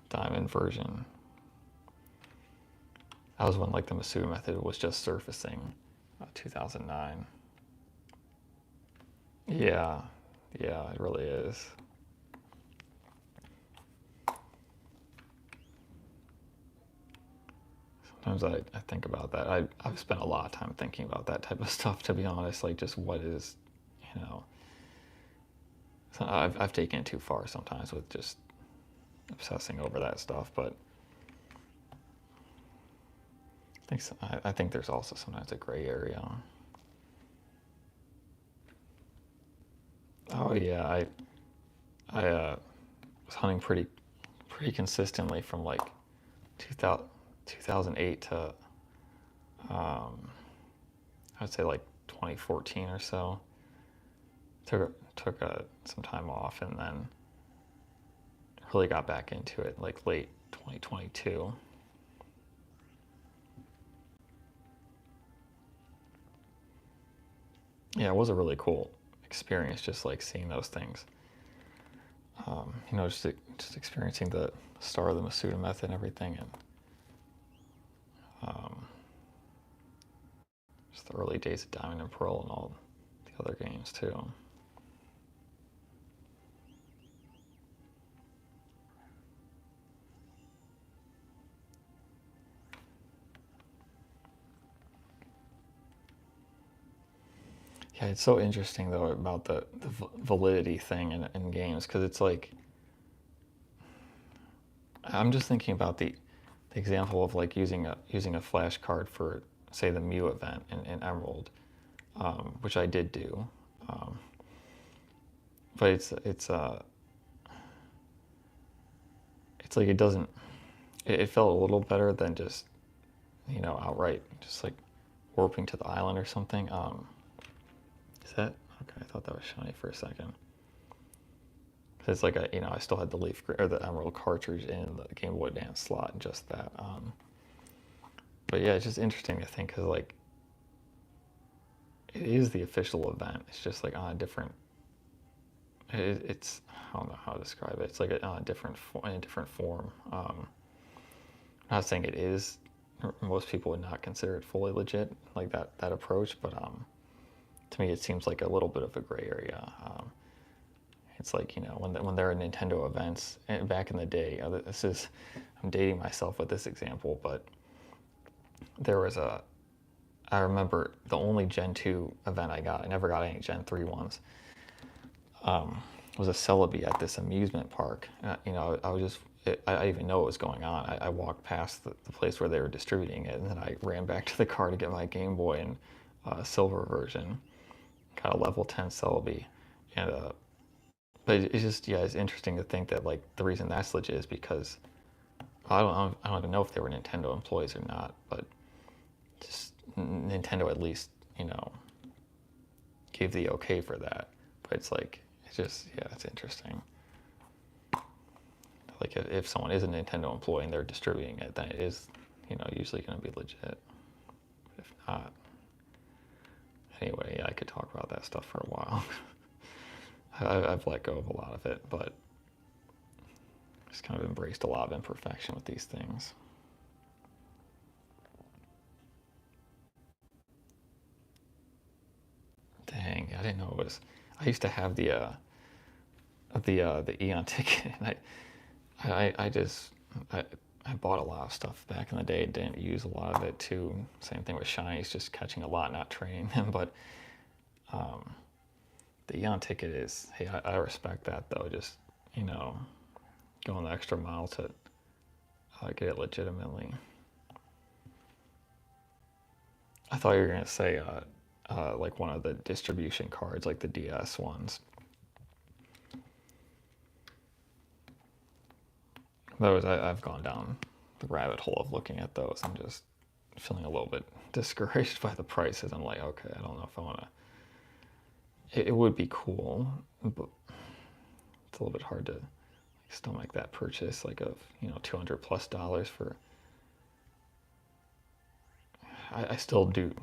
Diamond version. That was when like the Masuda method was just surfacing, 2009. Yeah, it really is. Sometimes I think about that. I've spent a lot of time thinking about that type of stuff, to be honest. Like, just what is, so I've taken it too far sometimes with just obsessing over that stuff. But I think there's also sometimes a gray area. Oh yeah, I was hunting pretty consistently from like 2008 to I'd say like 2014 or so. Took some time off, and then really got back into it like late 2022. Yeah, it was a really cool experience, just like seeing those things. Just experiencing the start of the Masuda method and everything, and just the early days of Diamond and Pearl and all the other games too. Yeah, it's so interesting though about the validity thing in games, because it's like, I'm just thinking about the example of like using a flash card for, say, the Mew event in Emerald, which I did do, but it's like it doesn't. It felt a little better than just outright just like warping to the island or something. Is that okay? I thought that was shiny for a second. It's like I still had the leaf or the emerald cartridge in the Game Boy Advance slot, and just that. But yeah, it's just interesting to think, because like it is the official event. It's just like on a different. It's I don't know how to describe it. It's like on a different form. I'm not saying it is. Most people would not consider it fully legit, like that approach, but to me it seems like a little bit of a gray area. It's like, when there are Nintendo events, and back in the day, I'm dating myself with this example, but there was I remember the only Gen 2 event I got, I never got any Gen 3 ones, was a Celebi at this amusement park. I didn't even know what was going on. I walked past the place where they were distributing it, and then I ran back to the car to get my Game Boy and silver version. Got a level 10 Celebi, and but it's just, yeah, it's interesting to think that like the reason that's legit is because I don't even know if they were Nintendo employees or not, but just Nintendo at least gave the okay for that. But it's like, it's just, yeah, it's interesting. Like if someone is a Nintendo employee and they're distributing it, then it is usually going to be legit. But if not, anyway, yeah, I could talk about that stuff for a while. I've let go of a lot of it, but just kind of embraced a lot of imperfection with these things. Dang, I didn't know it was. I used to have the Eon ticket, and I I bought a lot of stuff back in the day, didn't use a lot of it too. Same thing with shinies, just catching a lot, not training them. But the Eon ticket is, hey, I respect that though. Just, you know, going the extra mile to get it legitimately. I thought you were gonna say like one of the distribution cards, like the DS ones. Those I've gone down the rabbit hole of looking at those. I'm just feeling a little bit discouraged by the prices. I'm like, okay, I don't know if I want to. It would be cool, but it's a little bit hard to stomach that purchase, like of $200+ for. I still do,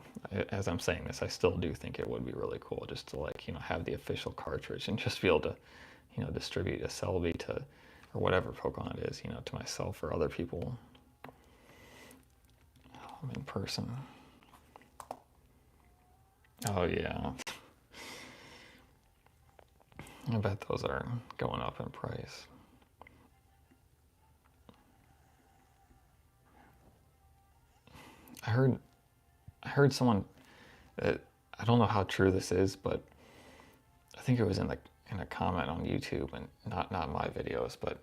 as I'm saying this, I still do think it would be really cool just to have the official cartridge and just be able to, distribute a Celebi to, or whatever Pokemon it is, to myself or other people in person. Oh yeah. I bet those are going up in price. I heard someone, I don't know how true this is, but I think it was in a comment on YouTube, and not my videos, but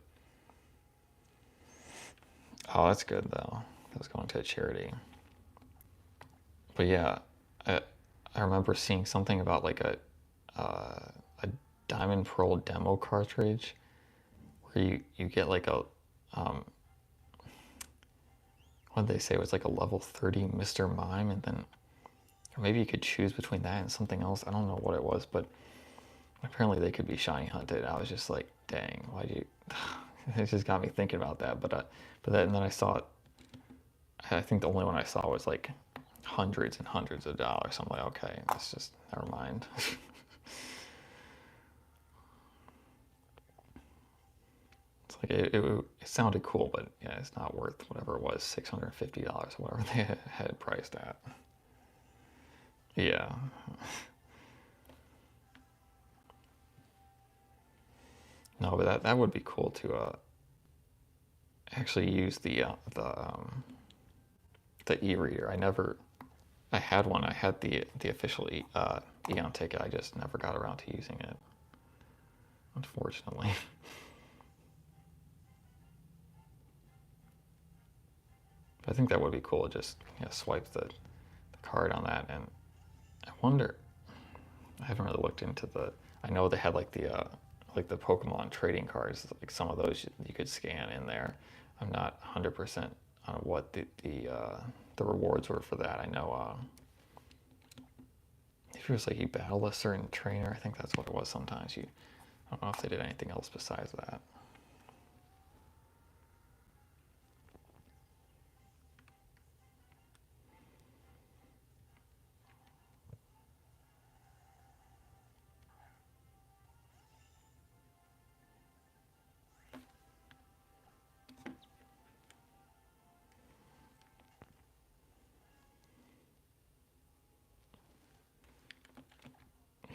oh, that's good though. That was going to a charity. But yeah, I remember seeing something about like a Diamond Pearl demo cartridge where you get like a what did they say, it was like a level 30 Mr. Mime, and then or maybe you could choose between that and something else. I don't know what it was, but apparently they could be shiny hunted. I was just like, dang, why'd you? It just got me thinking about that. But then I saw it. I think the only one I saw was like hundreds and hundreds of dollars. So I'm like, okay, that's just, never mind. It's like it sounded cool, but yeah, it's not worth whatever it was, $650, whatever they had it priced at. Yeah. No, but that would be cool to actually use the e-reader. I had one. I had the official Eon ticket. I just never got around to using it, unfortunately. But I think that would be cool. Just swipe the card on that, and I wonder. I haven't really looked into the. I know they had like the Pokemon trading cards. Like some of those you could scan in there. I'm not 100% on what the rewards were for that. I know if it was like you battle a certain trainer, I think that's what it was. Sometimes I don't know if they did anything else besides that.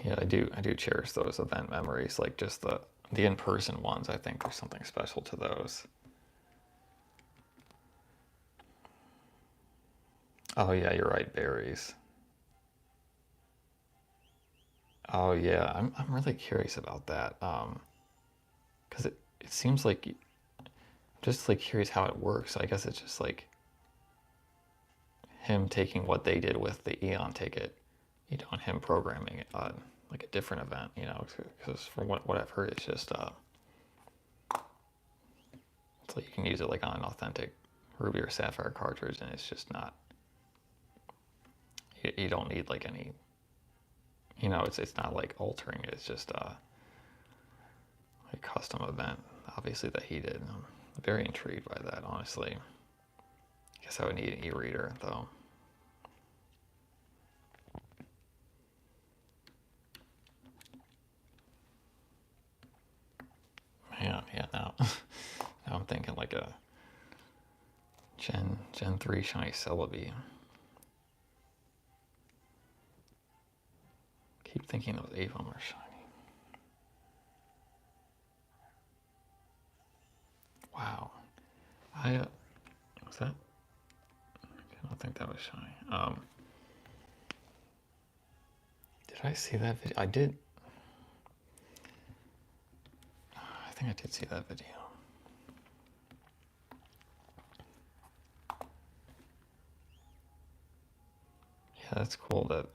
Yeah, I do cherish those event memories, like just the in-person ones. I think there's something special to those. Oh yeah, you're right, berries. Oh yeah, I'm really curious about that. Because it seems like I'm just like curious how it works. I guess it's just like him taking what they did with the Eon ticket, and him programming it on like a different event, because from what I've heard, it's just it's like you can use it like on an authentic Ruby or Sapphire cartridge, and it's just not. You don't need like any. It's not like altering it. It's just a custom event, obviously, that he did. I'm very intrigued by that, honestly. I guess I would need an e-reader though. Yeah. Now I'm thinking like a Gen 3 shiny Celebi. Keep thinking those Avon are shiny. Wow. Was that? I don't think that was shiny. Did I see that video? I did. I think I did see that video. Yeah, that's cool that,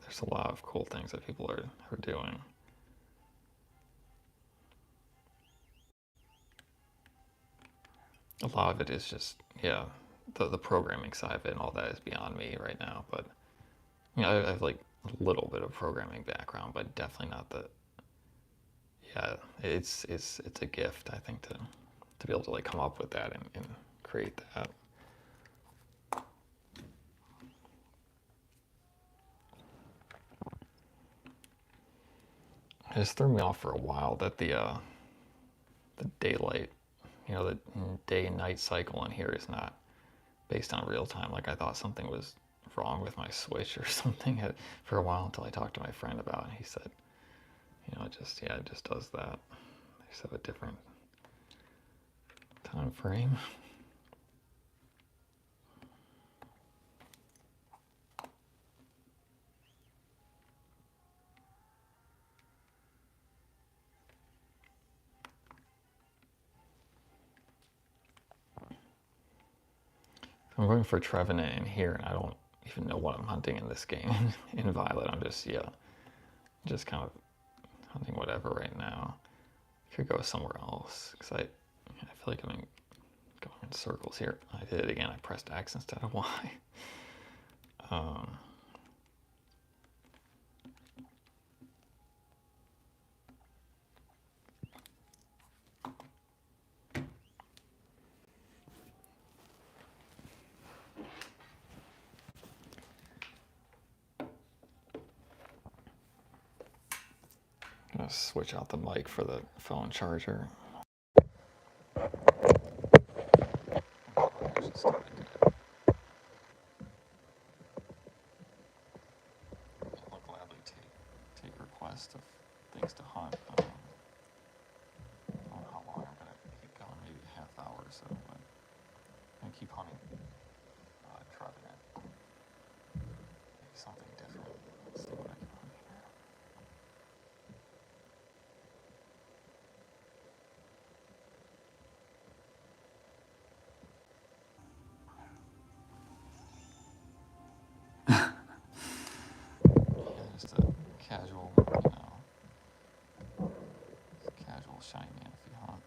there's a lot of cool things that people are doing. A lot of it is just, yeah, the programming side of it and all that is beyond me right now. But, you know, I have like a little bit of programming background, but definitely not the, yeah, it's a gift, I think, to be able to like come up with that and create that. It just threw me off for a while that the daylight, you know, the day and night cycle in here is not based on real time. Like I thought something was wrong with my Switch or something for a while until I talked to my friend about it. And he said, you know, it just does that. They just have a different time frame. I'm going for Trevenant in here, and I don't even know what I'm hunting in this game. In Violet, I'm just kind of hunting whatever right now. Could go somewhere else, because I feel like I'm going in circles here. I did it again. I pressed X instead of Y. I'm gonna switch out the mic for the phone charger. I'll gladly take requests of things to hunt. I don't know how long I'm gonna keep going, maybe a half hour or so, but I'm gonna keep hunting Trevenant. Maybe something different. Let's see what I can hunt here. Yeah, just a casual, you know, casual shiny manaphy hunt.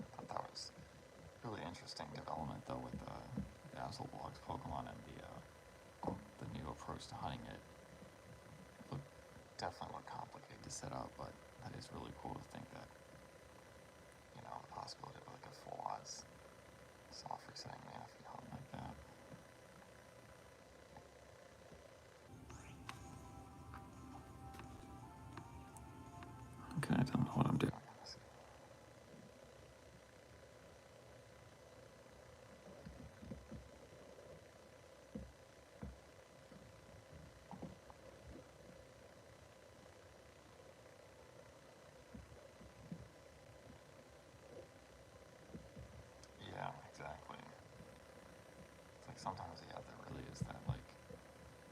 I thought that was really interesting development though with Dazzleblog's Pokemon and the new approach to hunting it. Definitely look complicated to set up, but that is really cool to think that, you know, the possibility of like a full odds soft resetting manaphy hunt like that. Okay, I don't know what I'm doing. Yeah, exactly. It's like sometimes, yeah, there really is that like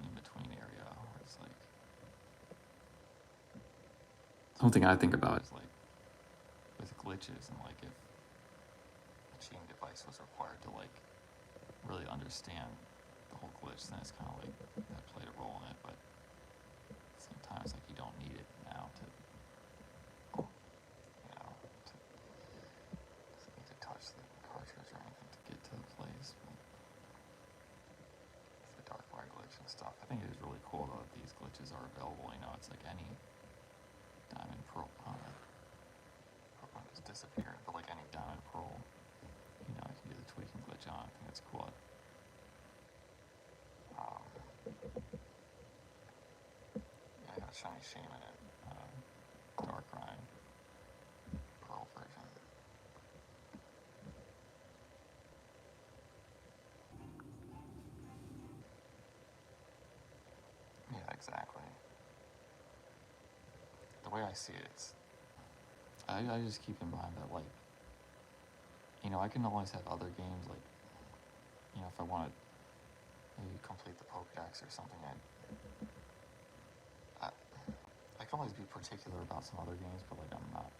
in-between area where it's like something I think about is like with glitches and like if a cheating device was required to like really understand the whole glitch, then it's kind of like that played a role in it, but sometimes like you don't need it now to, you know, to doesn't need to touch the cartridge or anything to get to the place. But the dark wire glitch and stuff, I think it is really cool though that these glitches are available. You know, it's like any diamond pearl Pokemon just disappeared, but like any diamond pearl, you know, I can do the tweaking glitch on. I think that's cool. I got a shiny shame in it. Dark Rhine Pearl version. Yeah, exactly. The way I see it, I just keep in mind that like you know, I can always have other games, like, you know, if I want to maybe complete the Pokédex or something, I can always be particular about some other games, but, like, I'm not,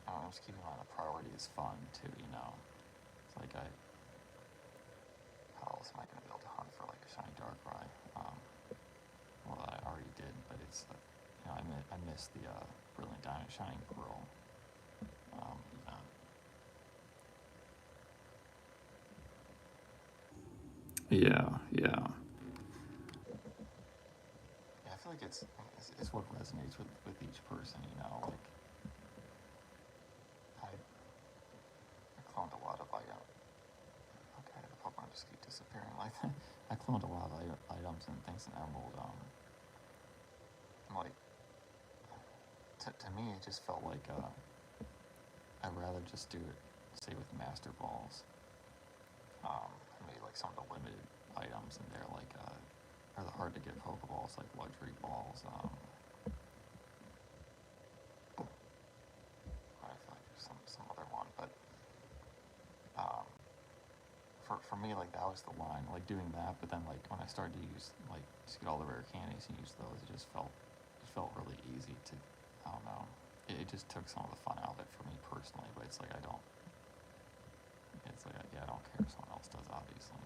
I'm just keeping in mind the priority is fun, too, you know. It's like, how else am I going to be able to hunt for, like, a shiny Darkrai? Well, I already did, but it's, you know, I missed the Brilliant Diamond Shining Pearl event. Yeah. Yeah, I feel like it's what resonates with each person, you know, like, I cloned a lot of items. Okay, the Pokemon just keep disappearing like that. I cloned a lot of items and things in Emerald. Like, to me, it just felt like I'd rather just do it, say, with Master Balls. Maybe like some of the limited items in there, like are the hard to get Pokeballs, like luxury balls. I feel like there's some other one, but for me, like, that was the line, like, doing that. But then, like, when I started to use, like, just get all the rare candies and use those, it felt really easy to, I don't know, it just took some of the fun out of it for me personally. But it's like I don't care if someone else does, obviously.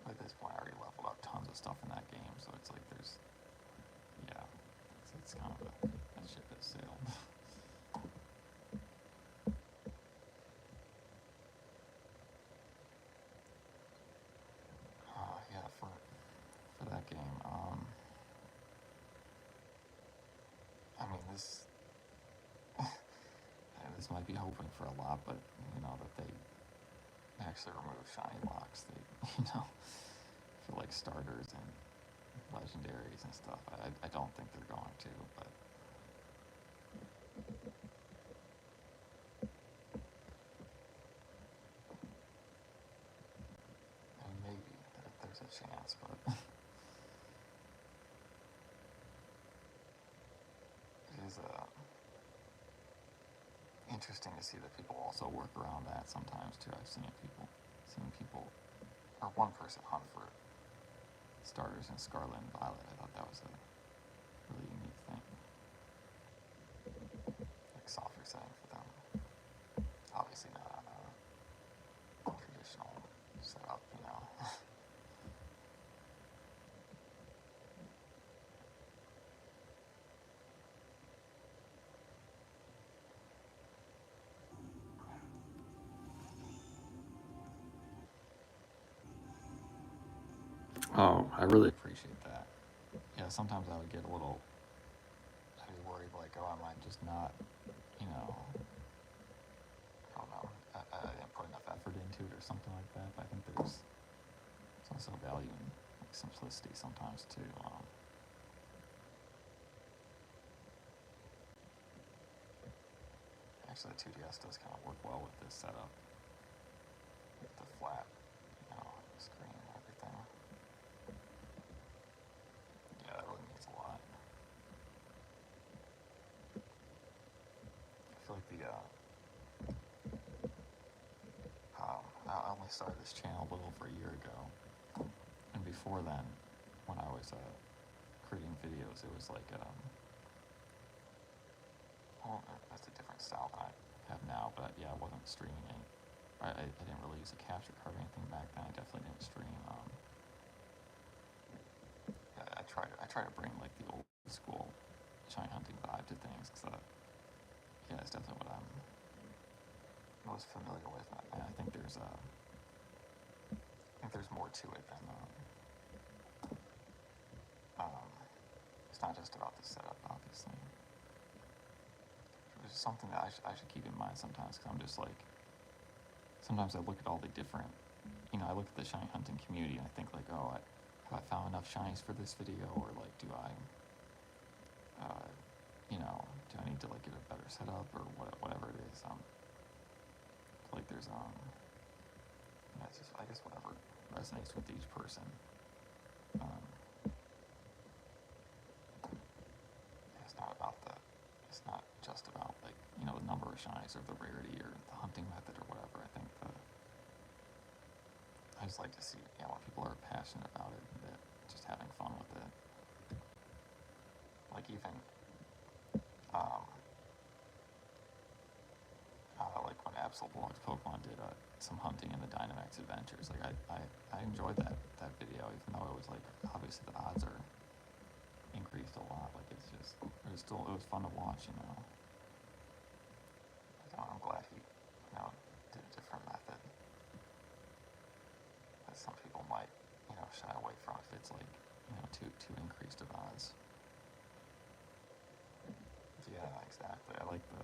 But at this point, I already leveled up tons of stuff in that game, so it's like there's, yeah, it's kind of that ship has sailed. Yeah, for that game, I mean, this might be hoping for a lot, but, you know, that they actually remove shiny locks. They, you know, for, like, starters and legendaries and stuff. I don't think they're going to, but I mean, maybe there's a chance, but it is interesting to see that people also work around that sometimes too. I've seen people, or one person hunt for starters in Scarlet and Violet. I thought that was a really unique thing, like soft resetting for them. Obviously not on a traditional setup, you know. Oh, I really appreciate that. Yeah, sometimes I would get a little, I'd be worried, like, oh, I might just not, you know, I don't know, I didn't put enough effort into it or something like that. But I think there's also value in, like, simplicity sometimes too. Actually, the 2DS does kind of work well with this setup, with the flat, you know, screen and everything. Yeah, that really means a lot. I feel like I only started this channel a little over a year ago, and before then, when I was creating videos, it was like, well, that's a different style than I have now. But yeah, I wasn't streaming it. I didn't really use a capture card or anything back then. I definitely didn't stream. I try to bring, like, the old school shiny hunting vibe to things, because yeah, it's definitely what I'm most familiar with. I think there's more to it than it's not just about the setup, obviously. It's something that I should keep in mind sometimes, because I'm just like, sometimes I look at all the different, you know, I look at the shiny hunting community and I think, like, oh, have I found enough shinies for this video, or, like, do I, you know, do I need to, like, get a better setup, or whatever it is. Like, there's yeah, it's just, I guess, whatever resonates with each person. It's not just about, like, you know, the number of shinies or the rarity or the hunting method or whatever. I think I just like to see, when people are passionate about it, that just having fun with it. Like even, like when Absolvlogs Pokemon did some hunting in the Dynamax Adventures. Like I enjoyed that video, even though it was like obviously the odds are increased a lot. Like it was fun to watch. Like, I'm glad he did a different method that some people might shy away from if it's like too increased of odds. Yeah, exactly. I like the.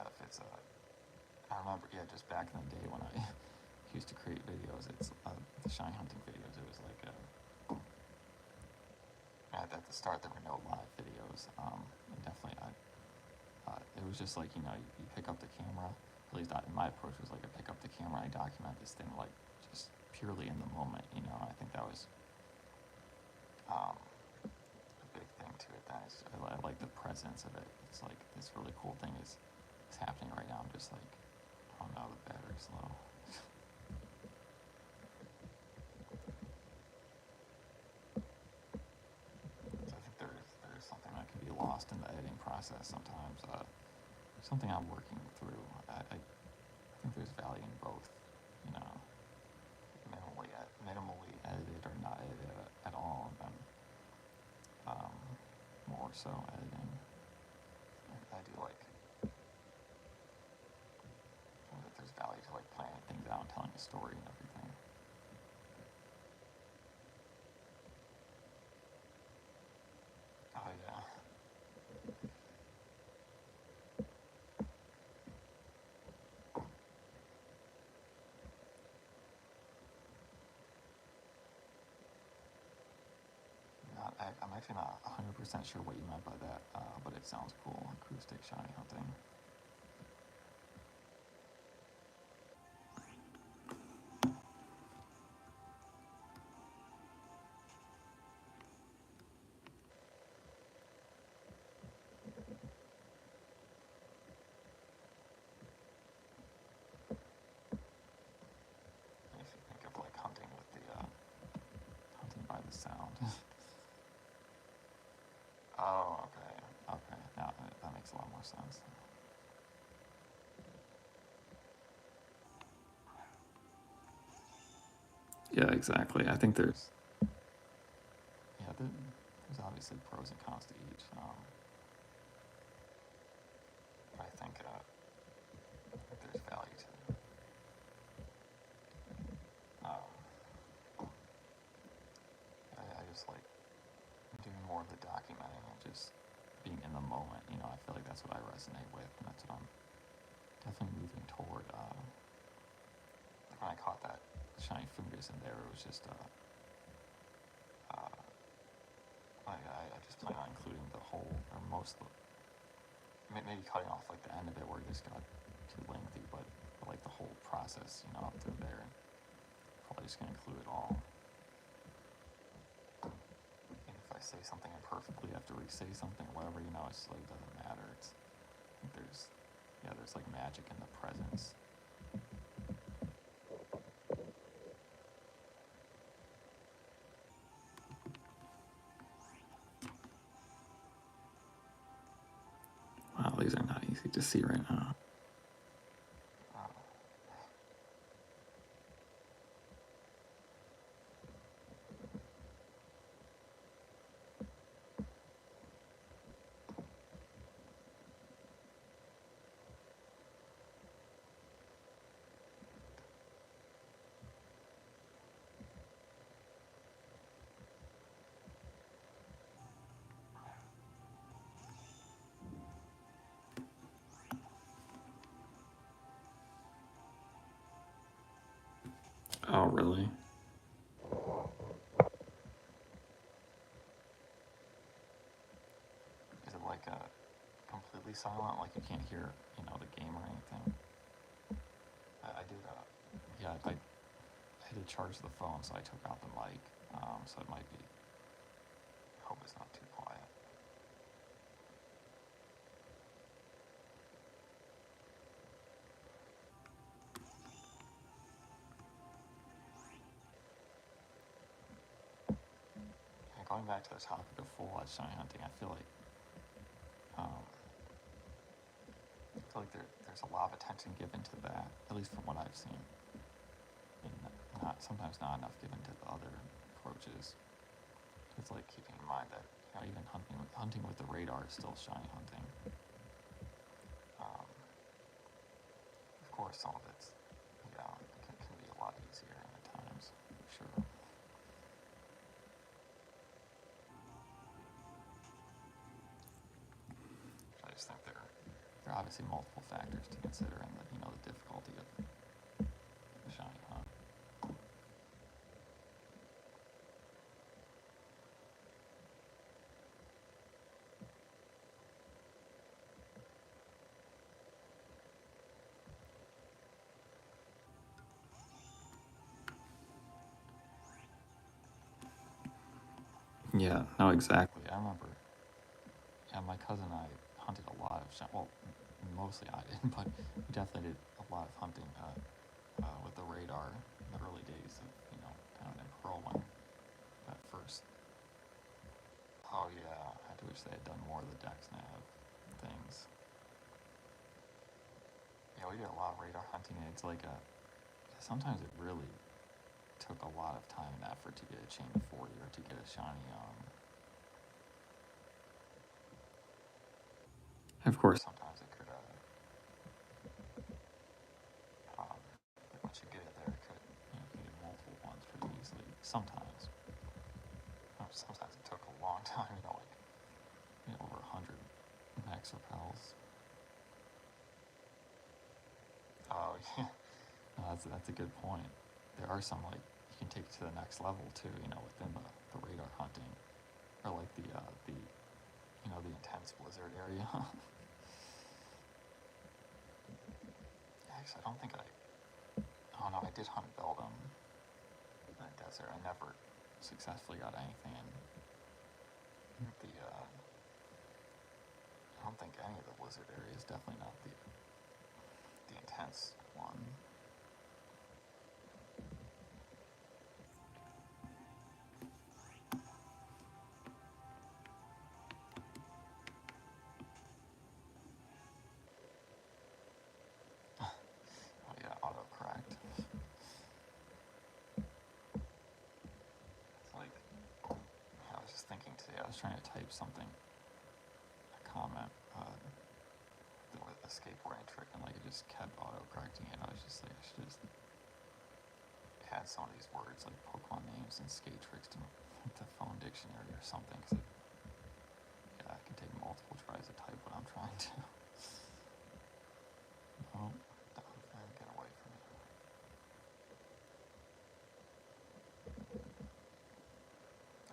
If it's I remember, just back in the day when I used to create videos, it's the shiny hunting videos. It was like at the start there were no live videos. And definitely, it was just like you pick up the camera. At least my approach was like I pick up the camera, I document this thing like just purely in the moment. I think that was a big thing to it. I like the presence of it. It's like this really cool thing is happening right now. I'm just like, oh no, the battery's low. So I think there is something that can be lost in the editing process sometimes. Something I'm working through. I think there's value in both. Minimally edited or not edited at all, and then more so editing. I do like that there's value to like planning things out and telling a story and everything. Oh yeah. I'm actually not 100% sure what you meant by that, but it sounds cool. Acoustic shiny hunting. If you think of like hunting with the hunting by the sound. Oh, okay. Now that makes a lot more sense. Yeah, exactly. I think there's obviously pros and cons to each. I think there's value to I just like doing more of the documenting and just being in the moment. I feel like that's what I resonate with, and that's what I'm definitely moving toward. When I caught that shiny fungus in there, it was just I just plan on including the whole or most of maybe cutting off like the end of it where it just got too lengthy, but like the whole process, up through there. Probably just gonna include it all. And if I say something imperfectly, I have to re-say something, or whatever. It's like it doesn't matter. I think there's like magic in the presence. Wow, these are not easy to see right now. Oh, really? Is it like completely silent, like you can't hear, the game or anything? I did, I had to charge the phone, so I took out the mic, so it might be, I hope it's not too quiet. going back to the topic of full edge shiny hunting, I feel like there's a lot of attention given to that, at least from what I've seen, and sometimes not enough given to the other approaches. It's like keeping in mind that even hunting with the radar is still shiny hunting. Of course, some of it's can be a lot easier at times, for sure. I just think there are obviously multiple factors to consider in the difficulty of the shiny hunt. Yeah, no, exactly. I remember, my cousin and I hunted a lot of well, mostly I did, but we definitely did a lot of hunting with the radar in the early days of, kind of enrolling at first. Oh yeah, I do wish they had done more of the Dex Nav things. Yeah, we did a lot of radar hunting, and it's like sometimes it really took a lot of time and effort to get a chain of 40 or to get a shiny. Of course, sometimes it could, once you get it there, it could, you can get multiple ones pretty easily. Sometimes it took a long time, over 100 max repels. Oh yeah, no, that's a good point. There are some you can take it to the next level too, within the radar hunting, or like the the intense blizzard area. Actually, I don't think oh no, I did hunt Beldum in the desert. I never successfully got anything in the I don't think any of the blizzard areas, definitely not the intense one. Oh yeah, auto-correct. It's like, I was just thinking today, I was trying to type something, a comment, with a skateboarding trick, and it just kept auto-correcting it. I was just like, I should just add some of these words like Pokemon names and skate tricks to the phone dictionary or something, because it can take multiple tries to type what I'm trying to. Oh, get away from me.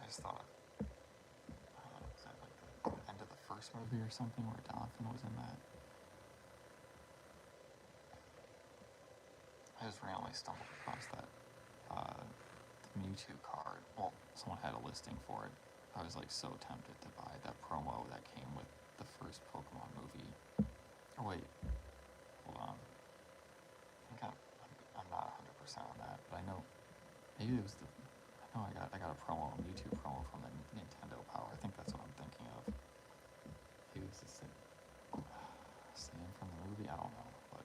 I just thought, was that like the end of the first movie or something where Donovan was in that? I just randomly stumbled across that Mewtwo card. Well, someone had a listing for it. I was so tempted to buy that promo that came with the first Pokemon movie. Oh wait, hold on. I think I'm not 100% on that, but I know maybe it was I got a promo, a Mewtwo promo from the Nintendo Power. I think that's what I'm thinking of. Maybe it was the same from the movie. I don't know, but.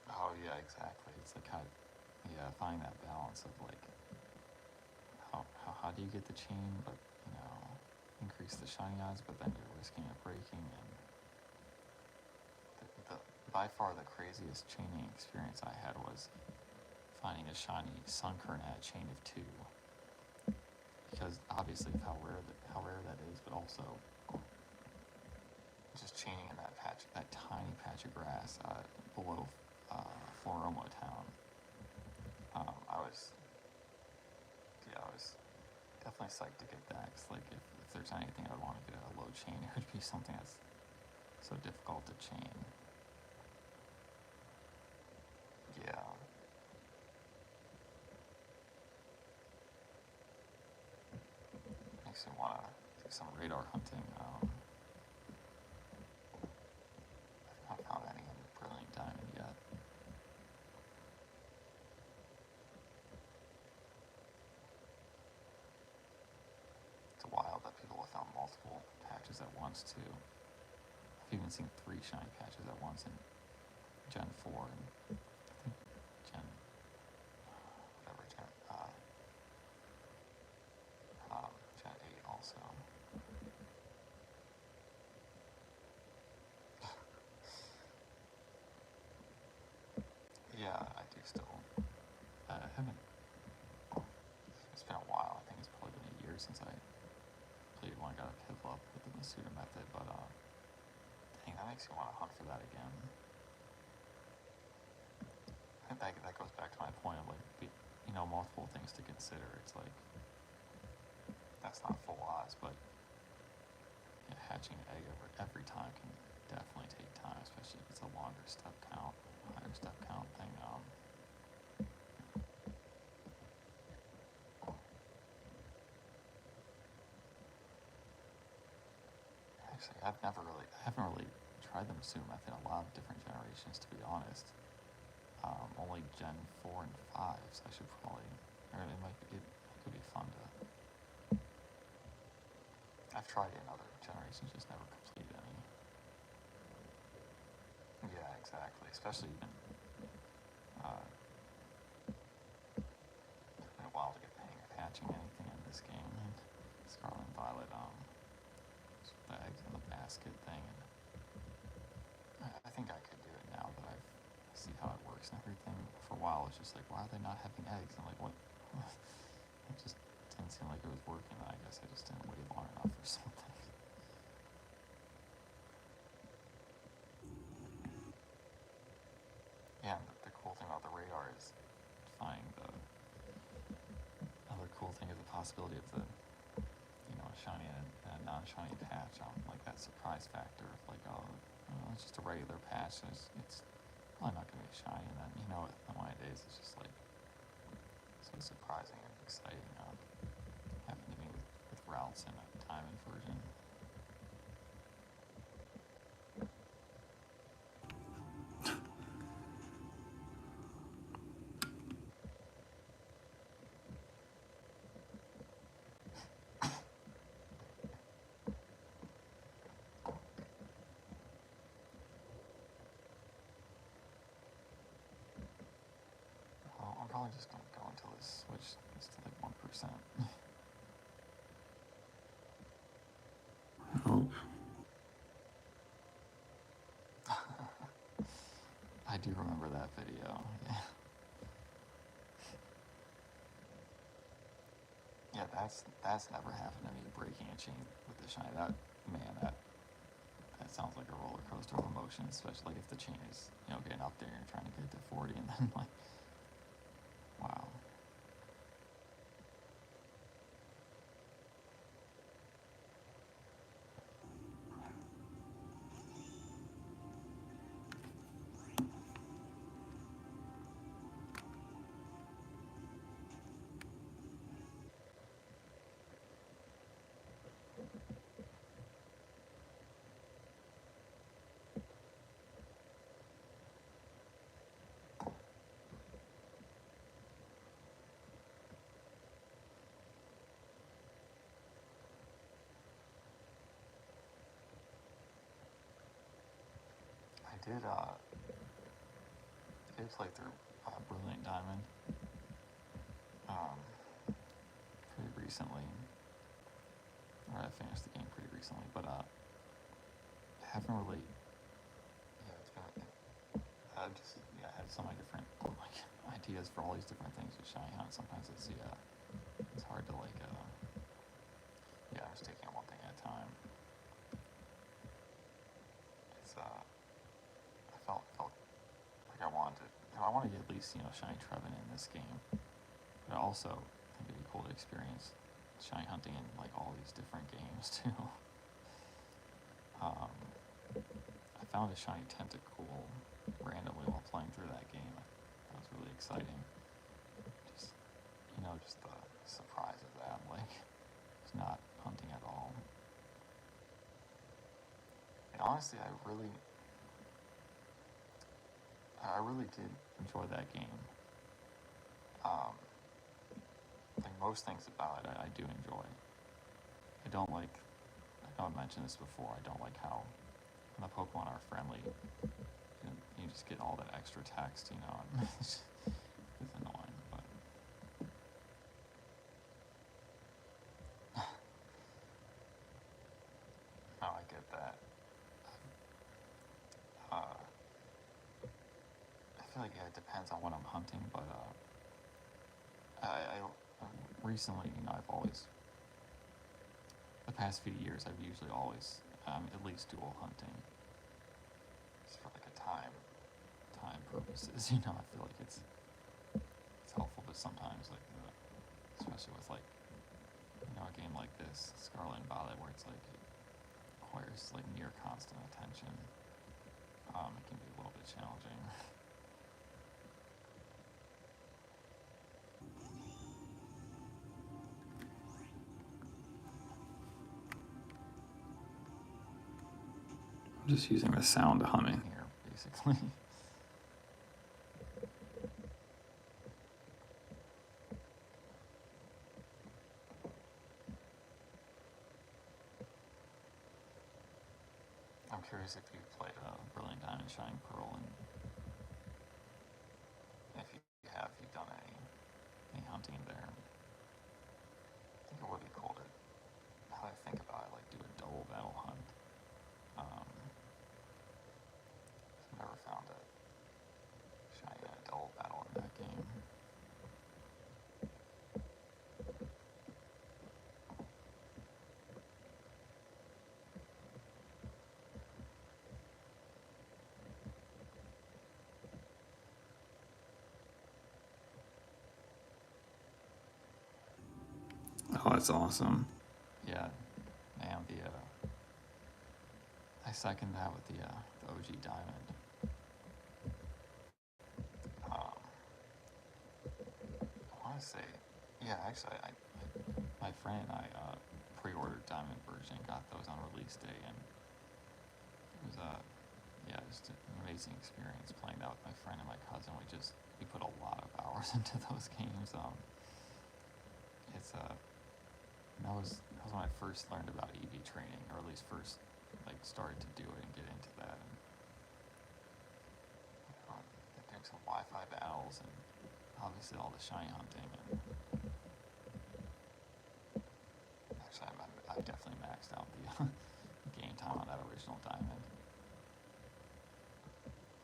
Oh yeah, exactly. It's finding that balance of how do you get the chain, but increase the shiny odds, but then you're risking it breaking. And by far the craziest chaining experience I had was finding a shiny Sunkern at a chain of 2, because obviously of how rare that is, but also just chaining in that tiny patch of grass below Floroma town. I was definitely psyched to get that, because if there's anything I would want to get a low chain, it would be something that's so difficult to chain. Yeah. Makes me want to do some radar hunting. I haven't found any in Brilliant Diamond yet. patches at once too. I've even seen 3 shiny patches at once in Gen 4 and I think Gen Gen 8 also. Yeah, I do still. I haven't. It's been a while. I think it's probably been a year since I played when I got a pivotal up with the masuda method, but dang, that makes me want to hunt for that again. I think that goes back to my point of like, multiple things to consider. It's like, that's not full odds, but hatching an egg every time can definitely take time, especially if it's a longer step count, higher step count thing. Actually, I haven't really tried the masuda method in a lot of different generations, to be honest. Only Gen 4 and 5, so I should probably, or it could be fun to. I've tried it in other generations, just never completed any. Yeah, exactly. Especially even it's been a while to get the hang of hatching anything in this game. And Scarlet and Violet, the eggs in the basket thing. And I think I could do it now that I see how it works and everything. For a while, it's just like, why are they not having eggs? I'm like, what? It just didn't seem like it was working. I guess I just didn't wait long enough or something. Yeah, the cool thing about the radar is finding the other cool thing is the possibility of the shiny and a non-shiny patch. Like that surprise factor of like, it's just a regular patch. It's probably not going to be shiny, and then one of the days it's just like so surprising and exciting. Happened to me with routes and a time inversion. Well, I'm probably just going to go until this switch is to like 1%. Hope. I do remember that video. Yeah. Yeah, that's never happened to me. Breaking a chain with the shiny. That sounds like a roller coaster of emotions, especially like if the chain is getting up there and you're trying to get to 40, and then like, wow. I did play through Brilliant Diamond pretty recently, or I finished the game pretty recently, but I haven't really. Yeah, it's been. I had so many different like ideas for all these different things with Shiny Hunt. Sometimes it's hard to like. I'm just taking it one thing at a time. It's I felt like I wanted to. I want to get at least Shiny Trevin in this game, but I also think it'd be cool to experience shiny hunting in like all these different games too. I found a shiny tentacle randomly while playing through that game. That was really exciting. Just the surprise of that, like it's not hunting at all. And honestly, I really did enjoy that game. Like most things about it, I do enjoy. I don't like know I mentioned this before. I don't like how when the Pokemon are friendly, you just get all that extra text, you know, and it's annoying, but no, I get that. I feel like, yeah, it depends on what I'm hunting, but I recently, you know, I've always, the past few years, I've usually always at least dual hunting, just for like a time purposes. You know, I feel like it's helpful, but sometimes like especially with like, you know, a game like this, Scarlet and Violet, where it's like it requires like near constant attention, it can be a little bit challenging. I'm just using the sound humming here, basically. I'm curious if you played Brilliant Diamond Shining Pearl, and if you have, you've done any hunting there. I think it would be cool to, now that I think about it, like do a double battle hunt. I've never found a shiny double battle in that game. Oh, that's awesome. Yeah, man, I second that with the OG Diamond. I want to say, yeah, actually, my friend and I pre-ordered Diamond version, got those on release day, and it was yeah, just an amazing experience playing that with my friend and my cousin. We put a lot of hours into those games. It's that was when I first learned about EV training, or at least first like started to do it and get into that. And doing some Wi-Fi battles and obviously all the shiny hunting. And actually, I definitely maxed out the game time on that original Diamond.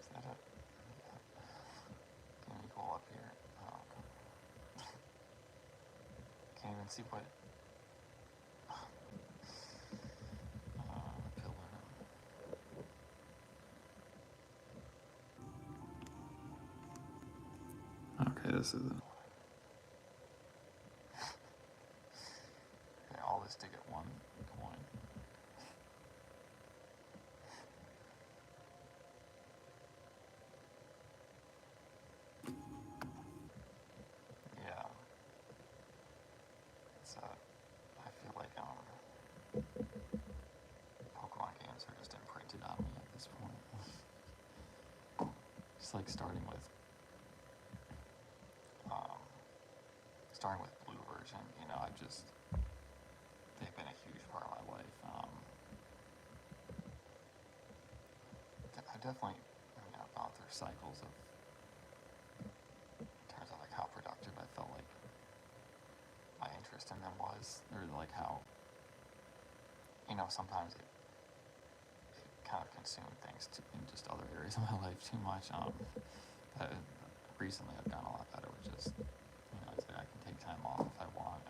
Is that it? Yeah. Can we go up here? Oh, can't even see what. Pillar. Okay, this is it. Okay, all this to get one coin. Yeah. It's I feel like Pokemon games are just imprinted on me at this point. Just like starting with Blue version, you know, they've been a huge part of my life. I definitely, you know, gone through cycles of, in terms of like how productive I felt like my interest in them was, or like how, you know, sometimes it kind of consumed things in just other areas of my life too much. But recently I've gotten a lot better with just, you know, it's like I can take time off if I want.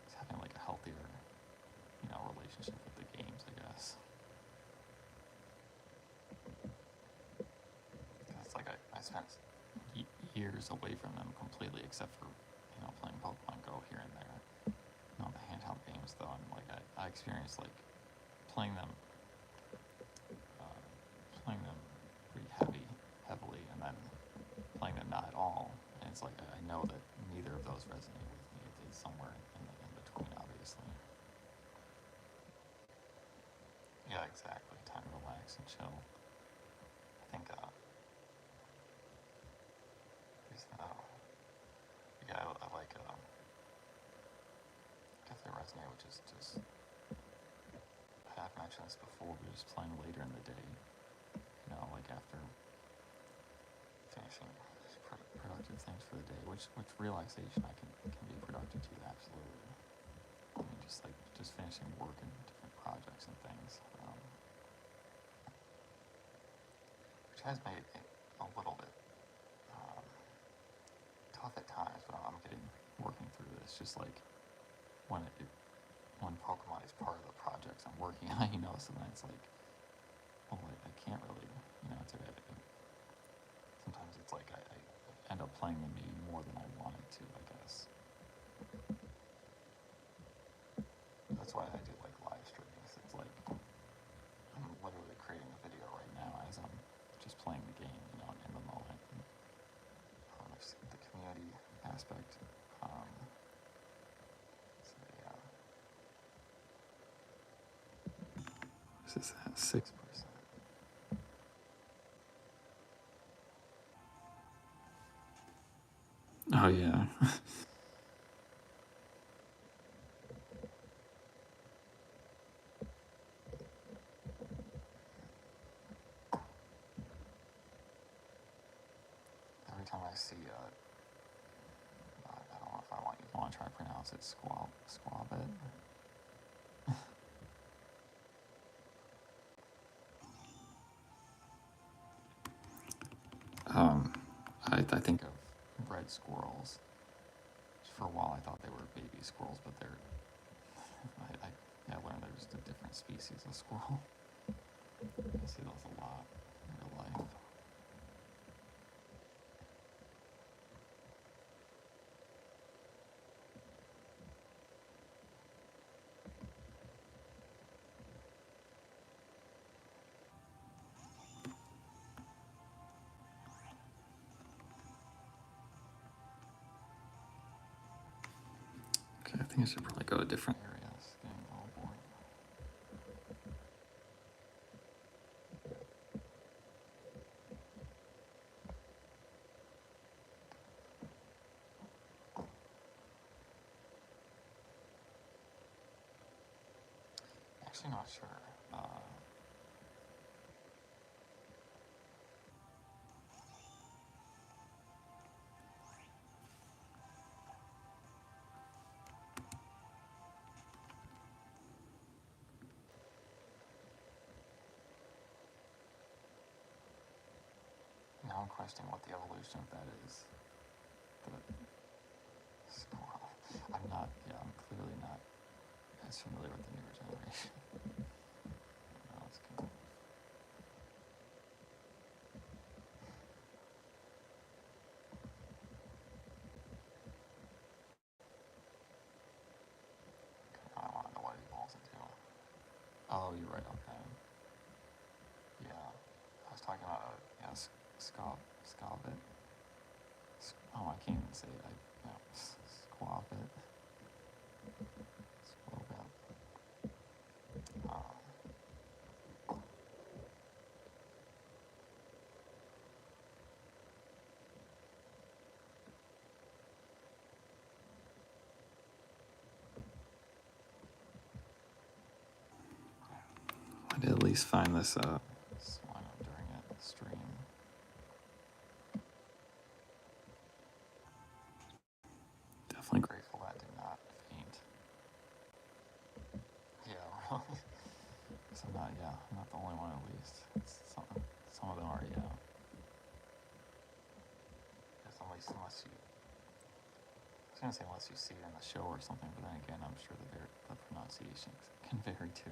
It's having like a healthier, you know, relationship with the games, I guess. It's like I spent years away from them completely, except for, you know, playing Pokemon Go here and there. You know, the handheld games though, and like I experienced like playing them pretty heavily, and then playing them not at all. And it's like I know that neither of those resonate with me. It's somewhere in between, obviously. Yeah, exactly. Time to relax and chill. I think yeah, I like definitely resonate with just mentioned this before, but just playing later in the day, you know, like after finishing productive things for the day, which relaxation I can be productive to, absolutely. I mean, just finishing work and different projects and things, which has made it a little bit tough at times, but I'm working through this. Just like when Pokemon is part of the projects I'm working on, you know, so then it's like, well, I can't really, you know, sometimes it's like I end up playing them maybe more than I wanted to, I guess. That's why I do like live streamings. It's like I'm literally creating a video right now as I'm just playing the game, you know, in the moment. The community aspect. So yeah. What is that? 6%. Oh yeah. Every time I see I don't know if I want to try to pronounce it squabit. I think of red squirrels. For a while I thought they were baby squirrels, but they're I learned they're just a different species of squirrel. I see those a lot in real life. Okay, I think I should probably go to different areas. It's getting a little boring. Actually, not sure. Now I'm questioning what the evolution of that is. The squirrel. I'm clearly not as familiar with the newer generation. No, it's good. I want to know what it evolves into. Oh, you're right, okay. Yeah. I was talking about, Scalbit. Oh, I can't even say it. Squabit. Squabit. I did at least find this one during a stream. Definitely grateful that did not faint. Yeah, really. So I'm not the only one at least. Some of them are, yeah. Unless you, I was gonna say unless you see it in the show or something, but then again, I'm sure that the pronunciations can vary too.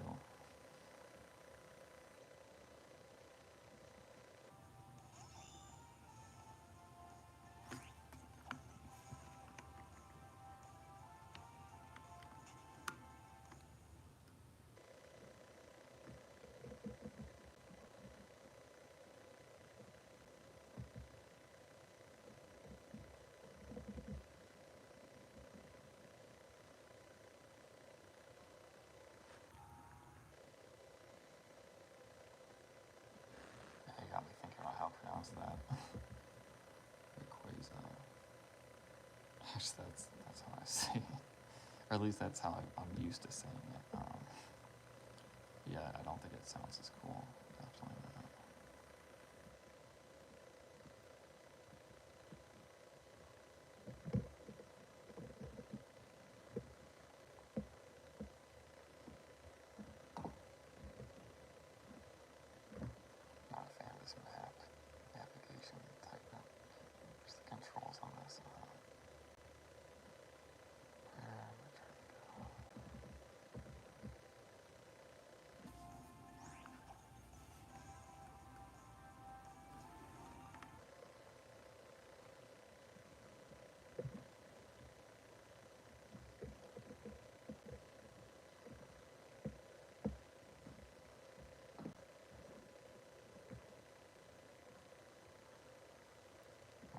You got me thinking about how to pronounce that. Actually, that's how I say it. Or at least that's how I'm used to saying it. yet, I don't think it sounds as cool. Definitely not. Not a fan of this map navigation type of. There's the controls on this. Where am I trying to go?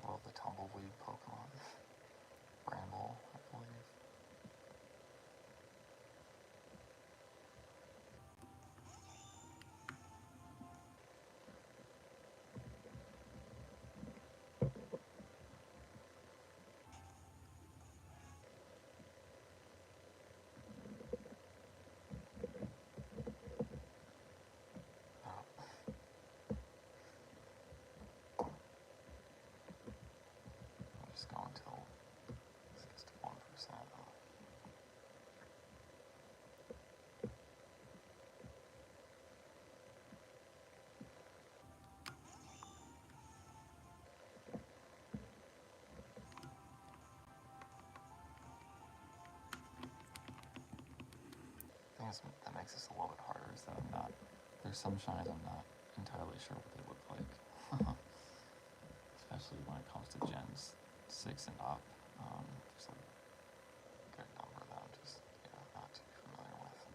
Well, the tumbleweed Pokemon. Bramble, I believe. Oh, I'm just going till 61%. I think that makes this a little bit harder is that there's some shines I'm not entirely sure what they look like. Especially when it comes to gens 6 and up. There's a good number that I'm just not too familiar with.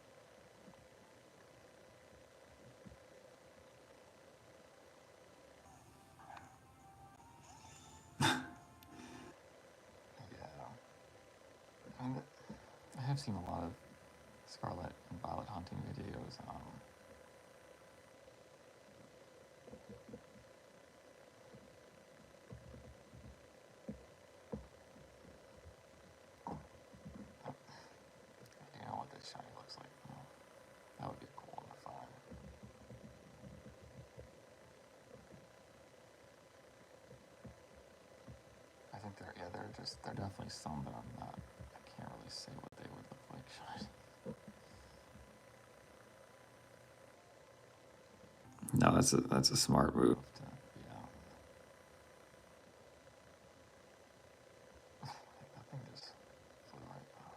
Yeah. I mean, I have seen a lot of Scarlet and Violet hunting videos. Do you know what this shiny looks like? Oh, that would be a cool one to find. I think there are definitely some that I can't really say what they would look like shiny. No, that's a smart move. Yeah. That thing just flew right by.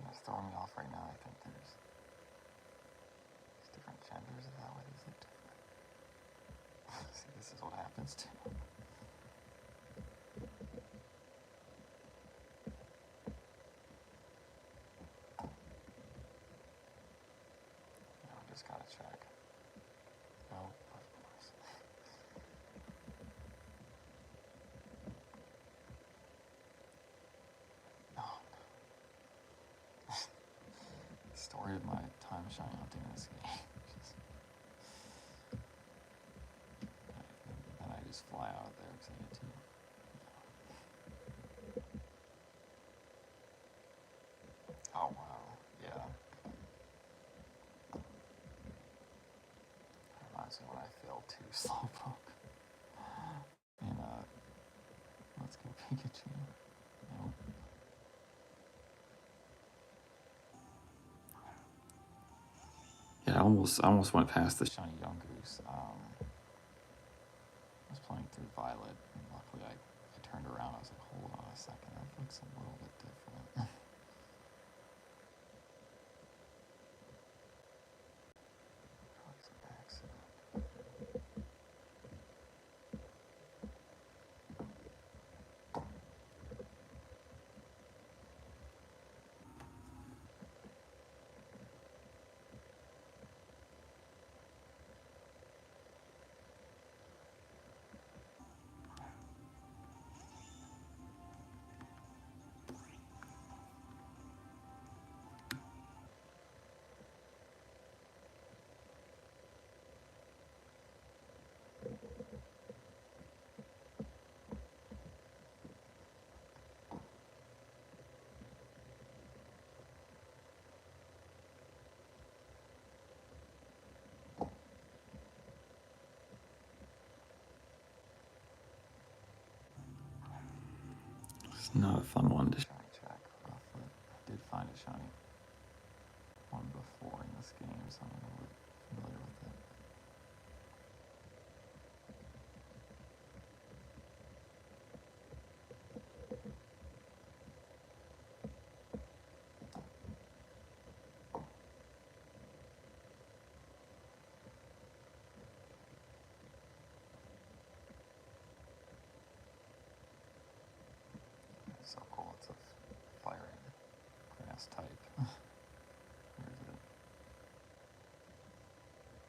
It's throwing me off right now. I think there's different genders. Is that why these look different? See, this is what happens too. I just gotta check. Oh, of course. Oh. Story of my time shiny hunting in this game. Then I just fly out of there because I get to. Oh wow, yeah. That reminds me when I failed 2 Slowpoke. And let's go Pikachu. Nope. Yeah, I almost went past the shiny Yungoos. I was playing through Violet, and luckily I turned around. I was like, hold on a second, that looks a little bit different. Not a fun one to shiny check. I did find a shiny one before in this game, so I'm a little familiar with it. So cool, it's a fire grass type. Where is it?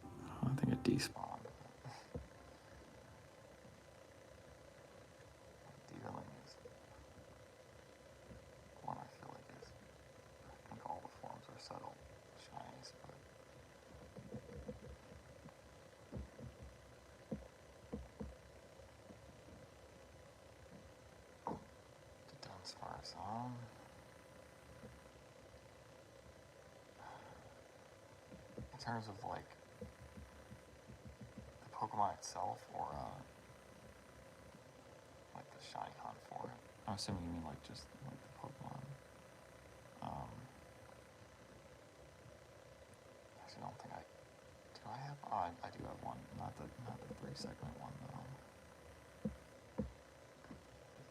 Oh, I think it despawned. Dealing is one I feel like is, I think all the forms are settled shinies, but as far as in terms of like the Pokemon itself, or like the shiny hunt for it. I'm assuming you mean like just like the Pokemon. Actually, I don't think do I have? Oh, I do have one. Not the 3-segment one though.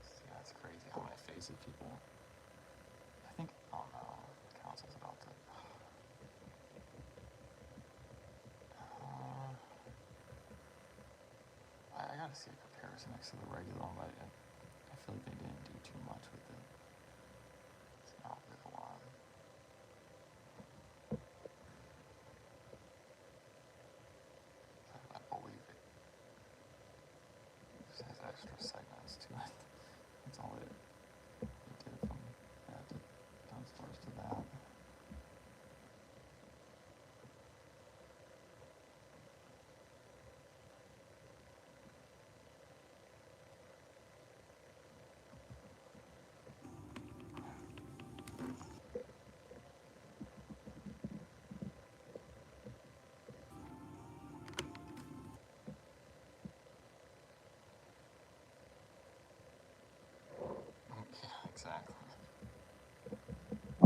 See, that's crazy how many faces people. I think. Oh no, Council's about to. I gotta see a comparison next to the regular one, but I feel like they didn't do too much with it. It's not with one. I believe it just has extra segments to it. That's all it did from that to downstairs to that. Yeah, exactly.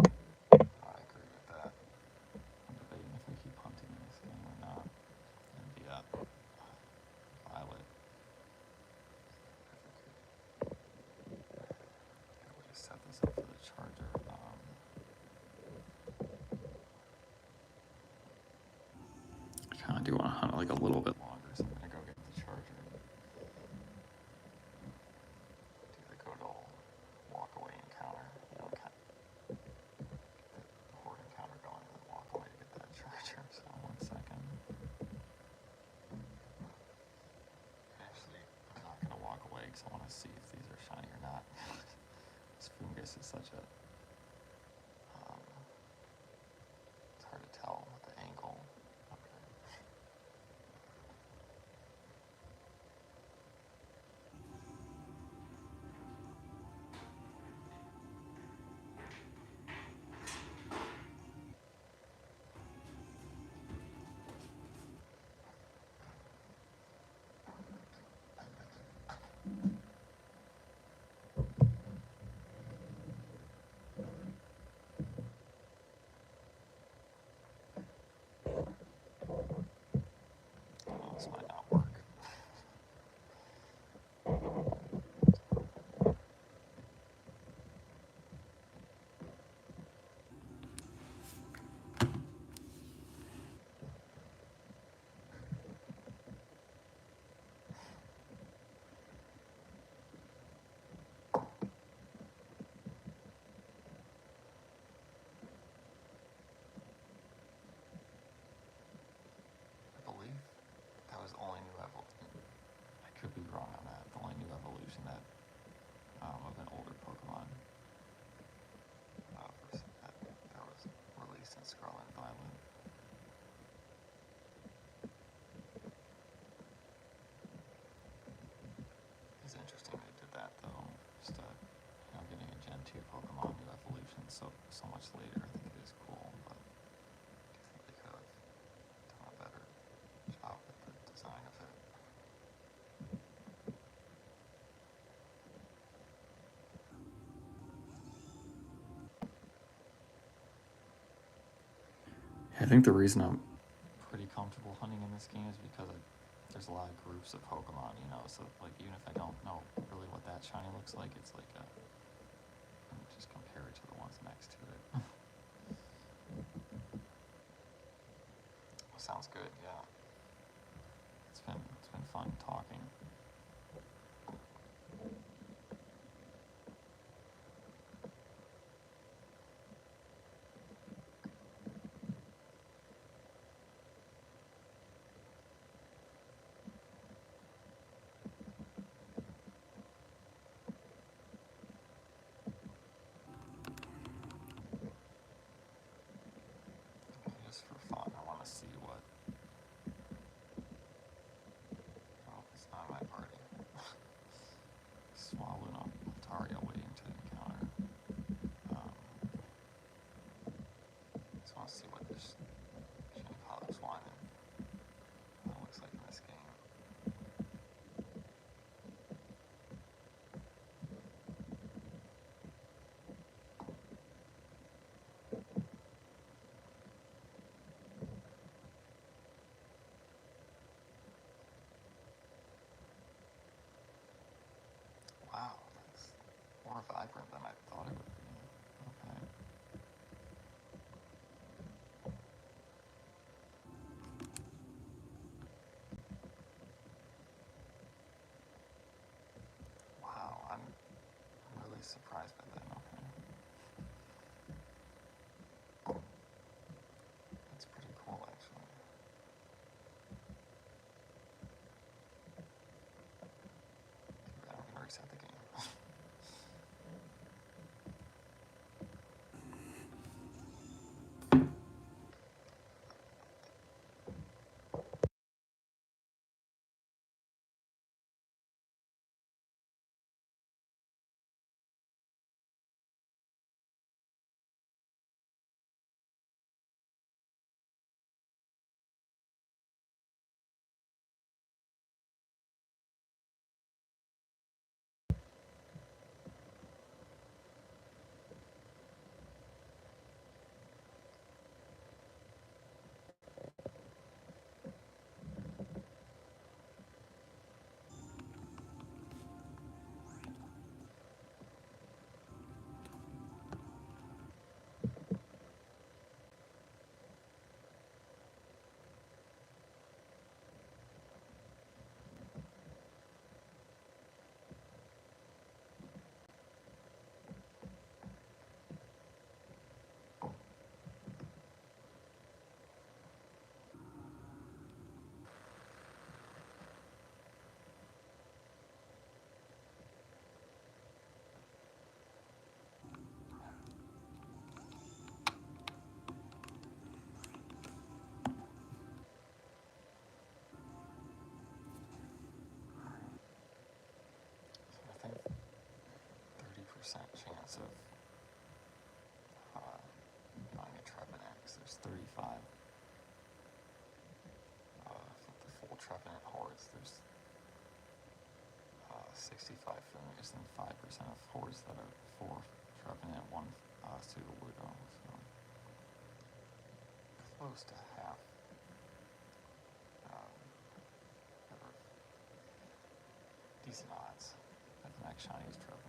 I agree with that. I'm debating if we keep hunting in this game or not. And Violet. We just set this up for the charger. I kind of do want to hunt like a little bit longer, so I'm gonna go get the charger. Do the good old walk away encounter. You know, get the horde encounter going, and then walk away to get that charger. So 1 second. Actually, I'm not gonna walk away because I want to see if these are shiny or not. This fungus is such a. It's hard to tell with the angle. Okay. Oh, this might not work. I believe that was the only new evolution. I could be wrong on that. The only new evolution that of an older Pokemon that was released in Scarlet and Violet. It's interesting they did that though. Just getting a Gen 2 Pokemon new evolution so much later. I think it is cool, but I think they could have done a better job with the design of it. I think the reason I'm pretty comfortable hunting in this game is because there's a lot of groups of Pokemon, you know, so like even if I don't know really what that shiny looks like, it's like let me just compare it to the ones next to it. Sounds good, yeah. It's been fun talking. Just for fun, I want to see what. Oh, it's not my party. Swallowing up Altaria waiting to encounter. Just want to see what this shiny Polyps wanted. That looks like in this game. Wow, that's more vibrant than I thought it would be. Okay. Wow, I'm really surprised by that. Okay. That's pretty cool, actually. I'm gonna reset the game. I think 30% chance of buying a Trevenant, because there's 35. For the full Trevenant hordes, there's 65 familiars and 5% of hordes that are 4 Trevenant, 1 pseudo-Ludo, so close to half. Decent odds that the next shiny is Trevenant.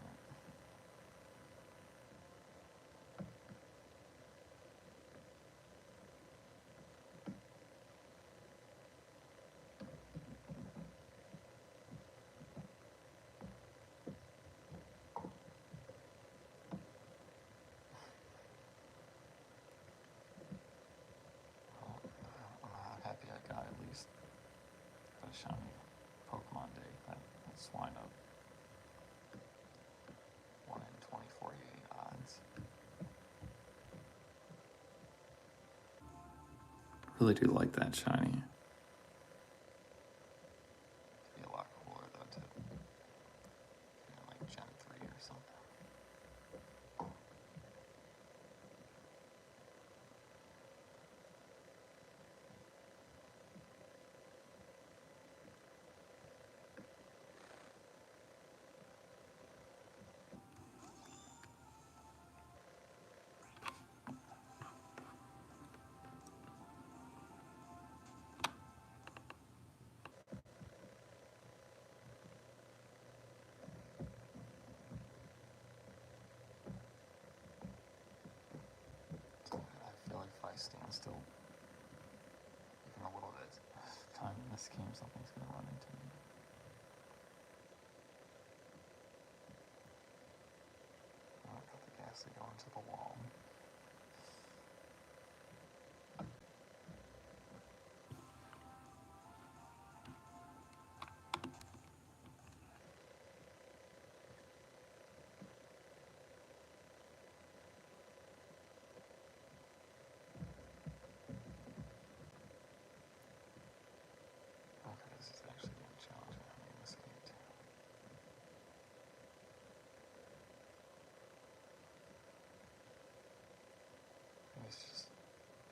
I'm happy I got at least a shiny Pokemon Day. That's swine up. 1 in 2048 odds. Really do like that shiny. It'd be a lot cooler though to like Gen 3 or something. stand still even a little bit of time in this game, something's going to run into me. Oh, I got the gas to go into the wall. Okay, this is actually getting challenging. I mean, this game too. It's just,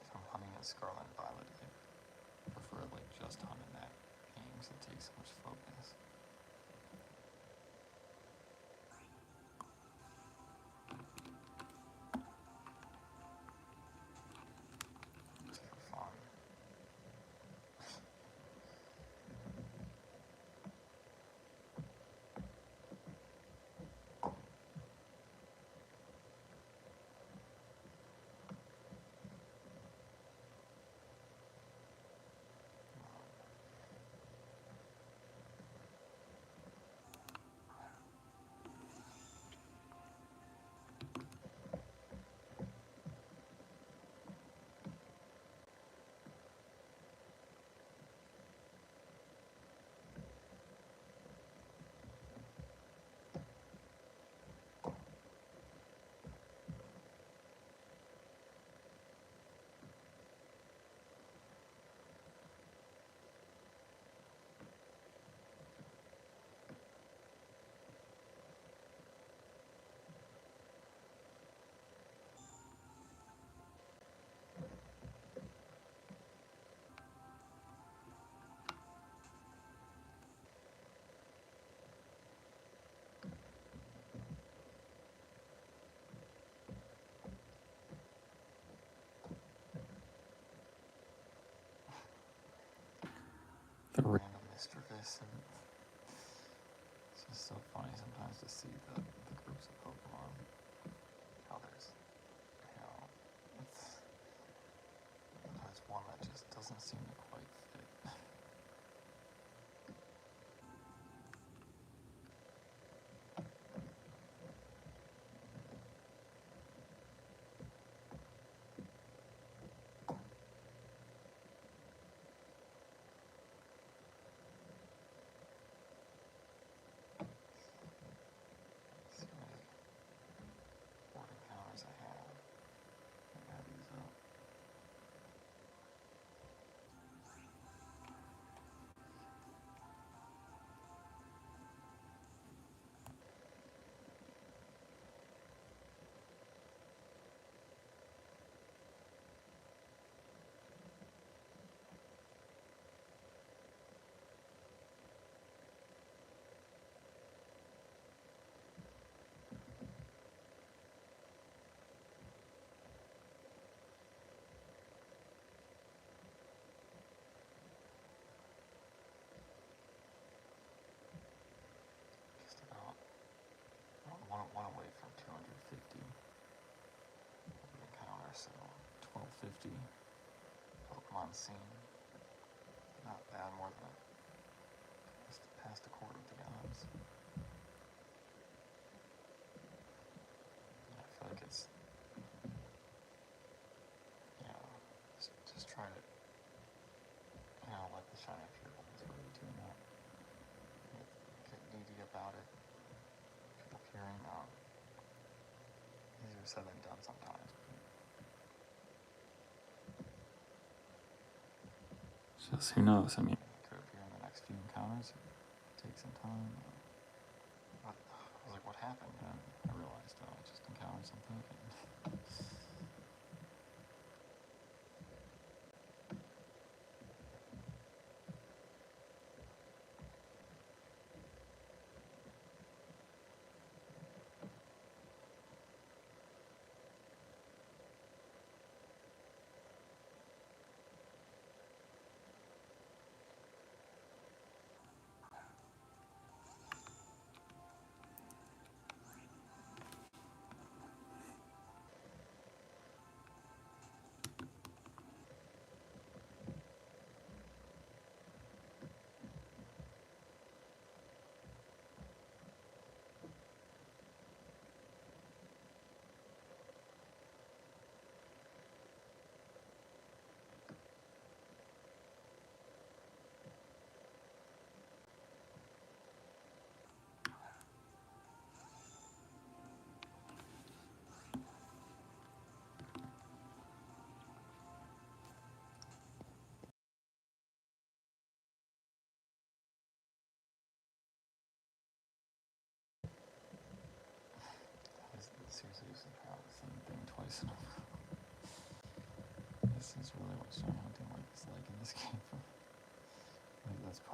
if I'm hunting at Scarlet and Violet, I prefer like just hunting that game because it takes so much focus. Just for fun. The random mischievous, and it's just so funny sometimes to see the groups of Pokemon, how there's, there's one that just doesn't seem to quite fit. See how many board encounters I have. I gotta these up. Just about one away from 250 encounters, so 1250 Pokemon scene. Not bad, more than just past a quarter of the odds. I feel like it's, just try to, let the shiny people is really doing that. Get needy about it. People caring, easier said than done sometimes. Just who knows? I mean, it could appear in the next few encounters. Take some time. I was like, what happened? And I realized, I just encountered something.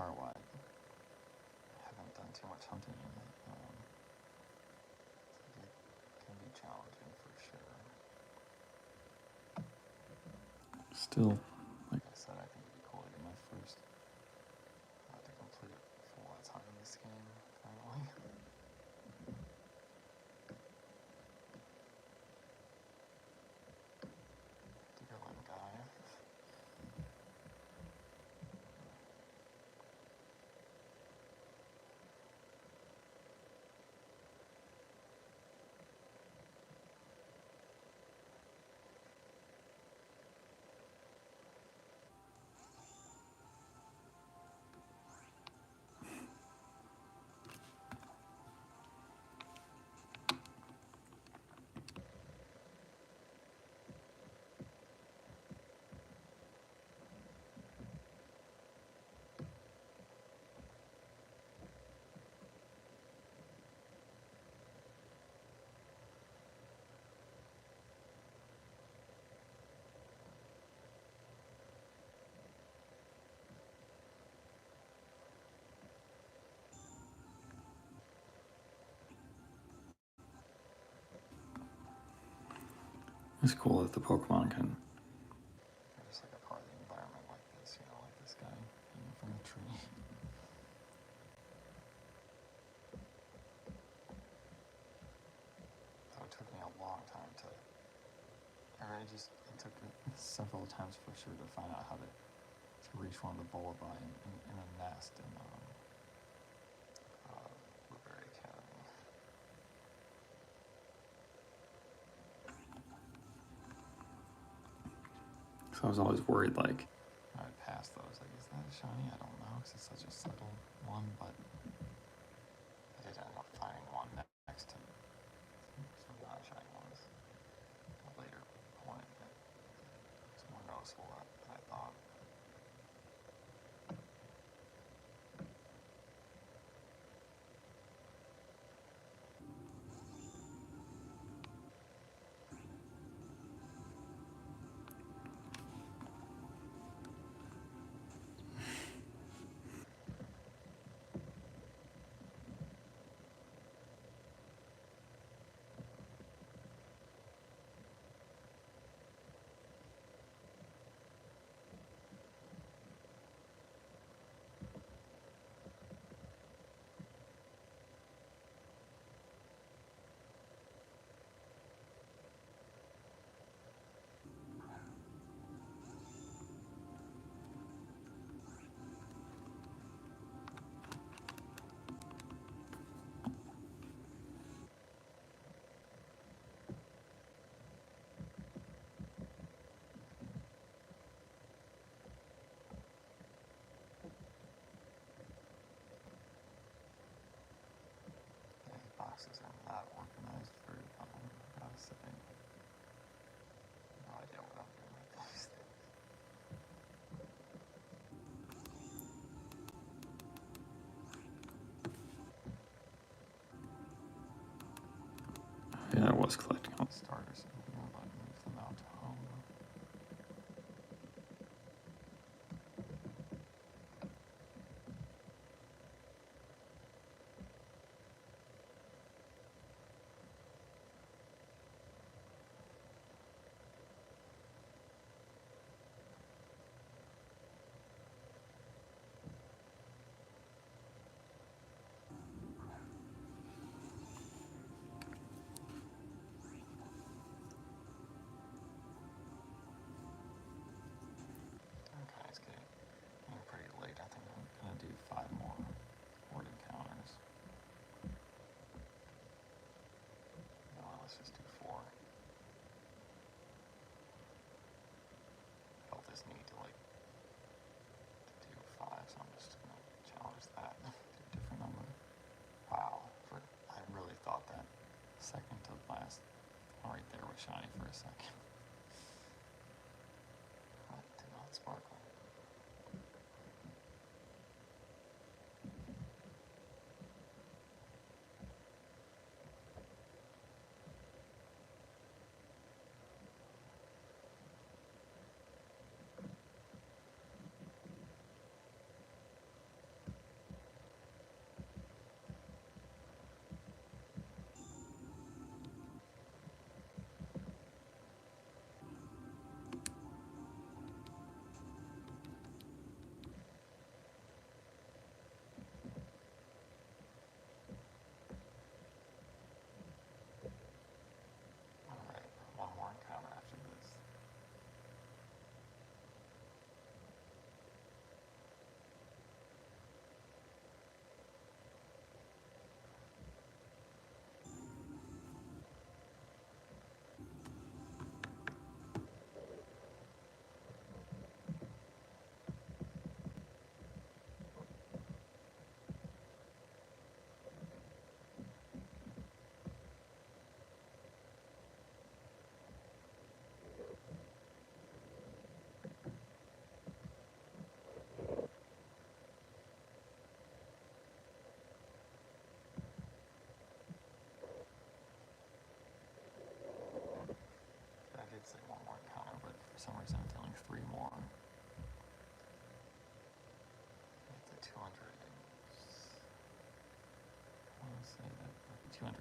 part why I haven't done too much hunting in it. It can be challenging for sure. Still, like I said, I think it'd be cool to get my first to complete full time in this game, apparently. Deerland guy. It's cool that the Pokemon can just like a part of the environment like this, you know, like this guy hanging from the tree. So it took me a long time to, it took me several attempts for sure to find out how to reach one of the Bulbasaur in a nest in Blueberry Academy. So I was always worried, like, I'd pass those. Like, is that a shiny? I don't know, because it's such a subtle one, but I did end up finding one next to some non-shiny ones at a later point that was more noticeable than I thought. Boxes are not organized very well, I gotta say. No idea what I'm doing with these things. Yeah, I was collecting all the starters in here, but I moved them out to home.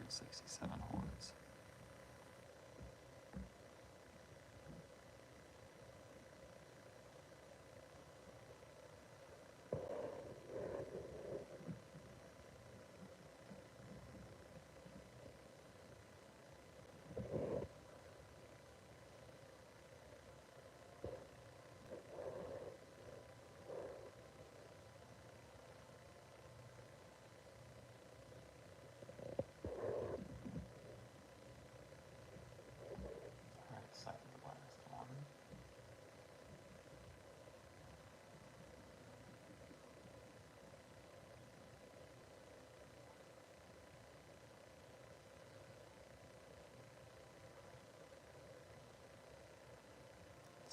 267 hordes.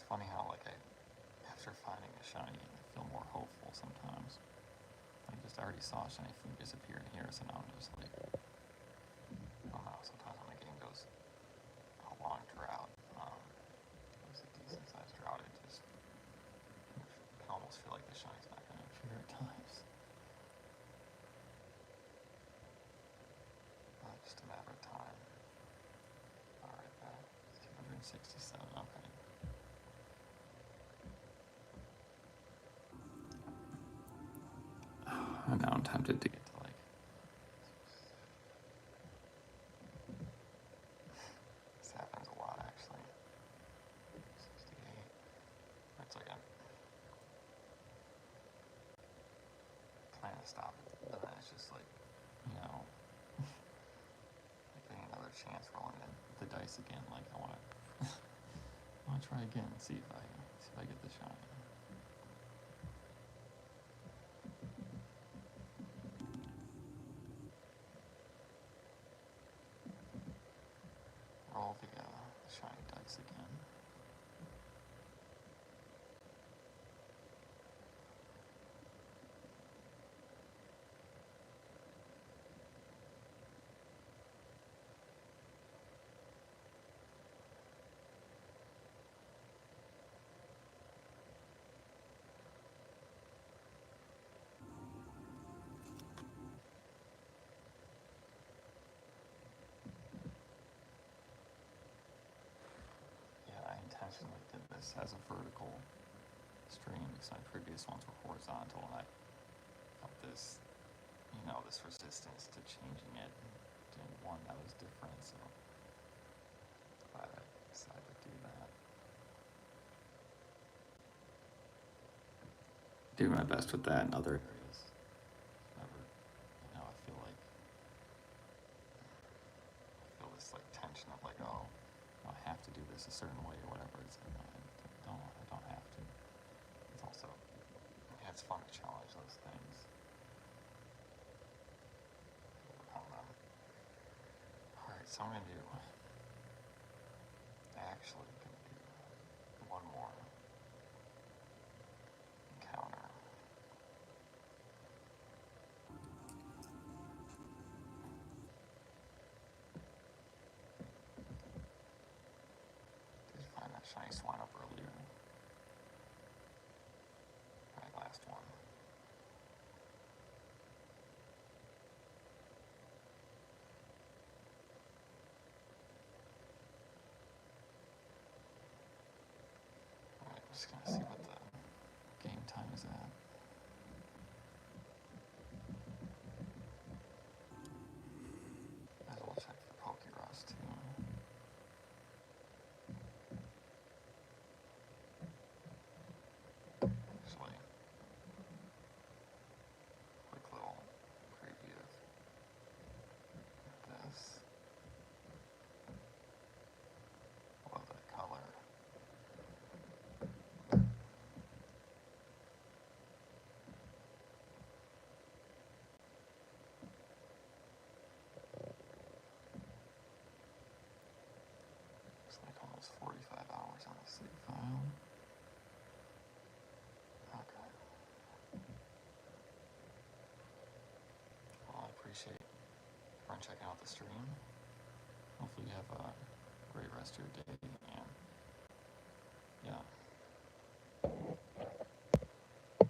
Funny how, like, after finding a shiny, I feel more hopeful sometimes. I already saw a shiny food disappear in here, so now I'm just like, I don't know, sometimes when the game goes a long drought, it was a decent sized drought, I almost feel like the shiny's not going to appear at times. Just a matter of time. Alright, that 267, okay. And now I'm tempted to get to like this happens a lot actually. 68. It's like I'm planning to stop it, but then it's just like, you know, like getting another chance rolling the dice again. Like I want to try again and see if I get the shot. Roll the shiny dice again. Intentionally did this as a vertical stream because my previous ones were horizontal, and I felt this, you know, this resistance to changing it, and one that was different, so glad I decided to do that. Do my best with that in other areas. Whenever, you know, I feel this like tension of like, oh, I have to do this a certain way or whatever. It's like, no, I don't have to. It's also, yeah, it's fun to challenge those things. Alright, so I'm gonna do, one more encounter. Did you find that shiny swine up earlier? Alright, last one. Alright, I'm just gonna see what the game time is at. Might as well check for Pokémon too. Actually, quick little preview of this. Love that color. Looks like almost 45 hours on the save file. Okay. Well, I appreciate everyone checking out the stream. Hopefully you have a great rest of your day.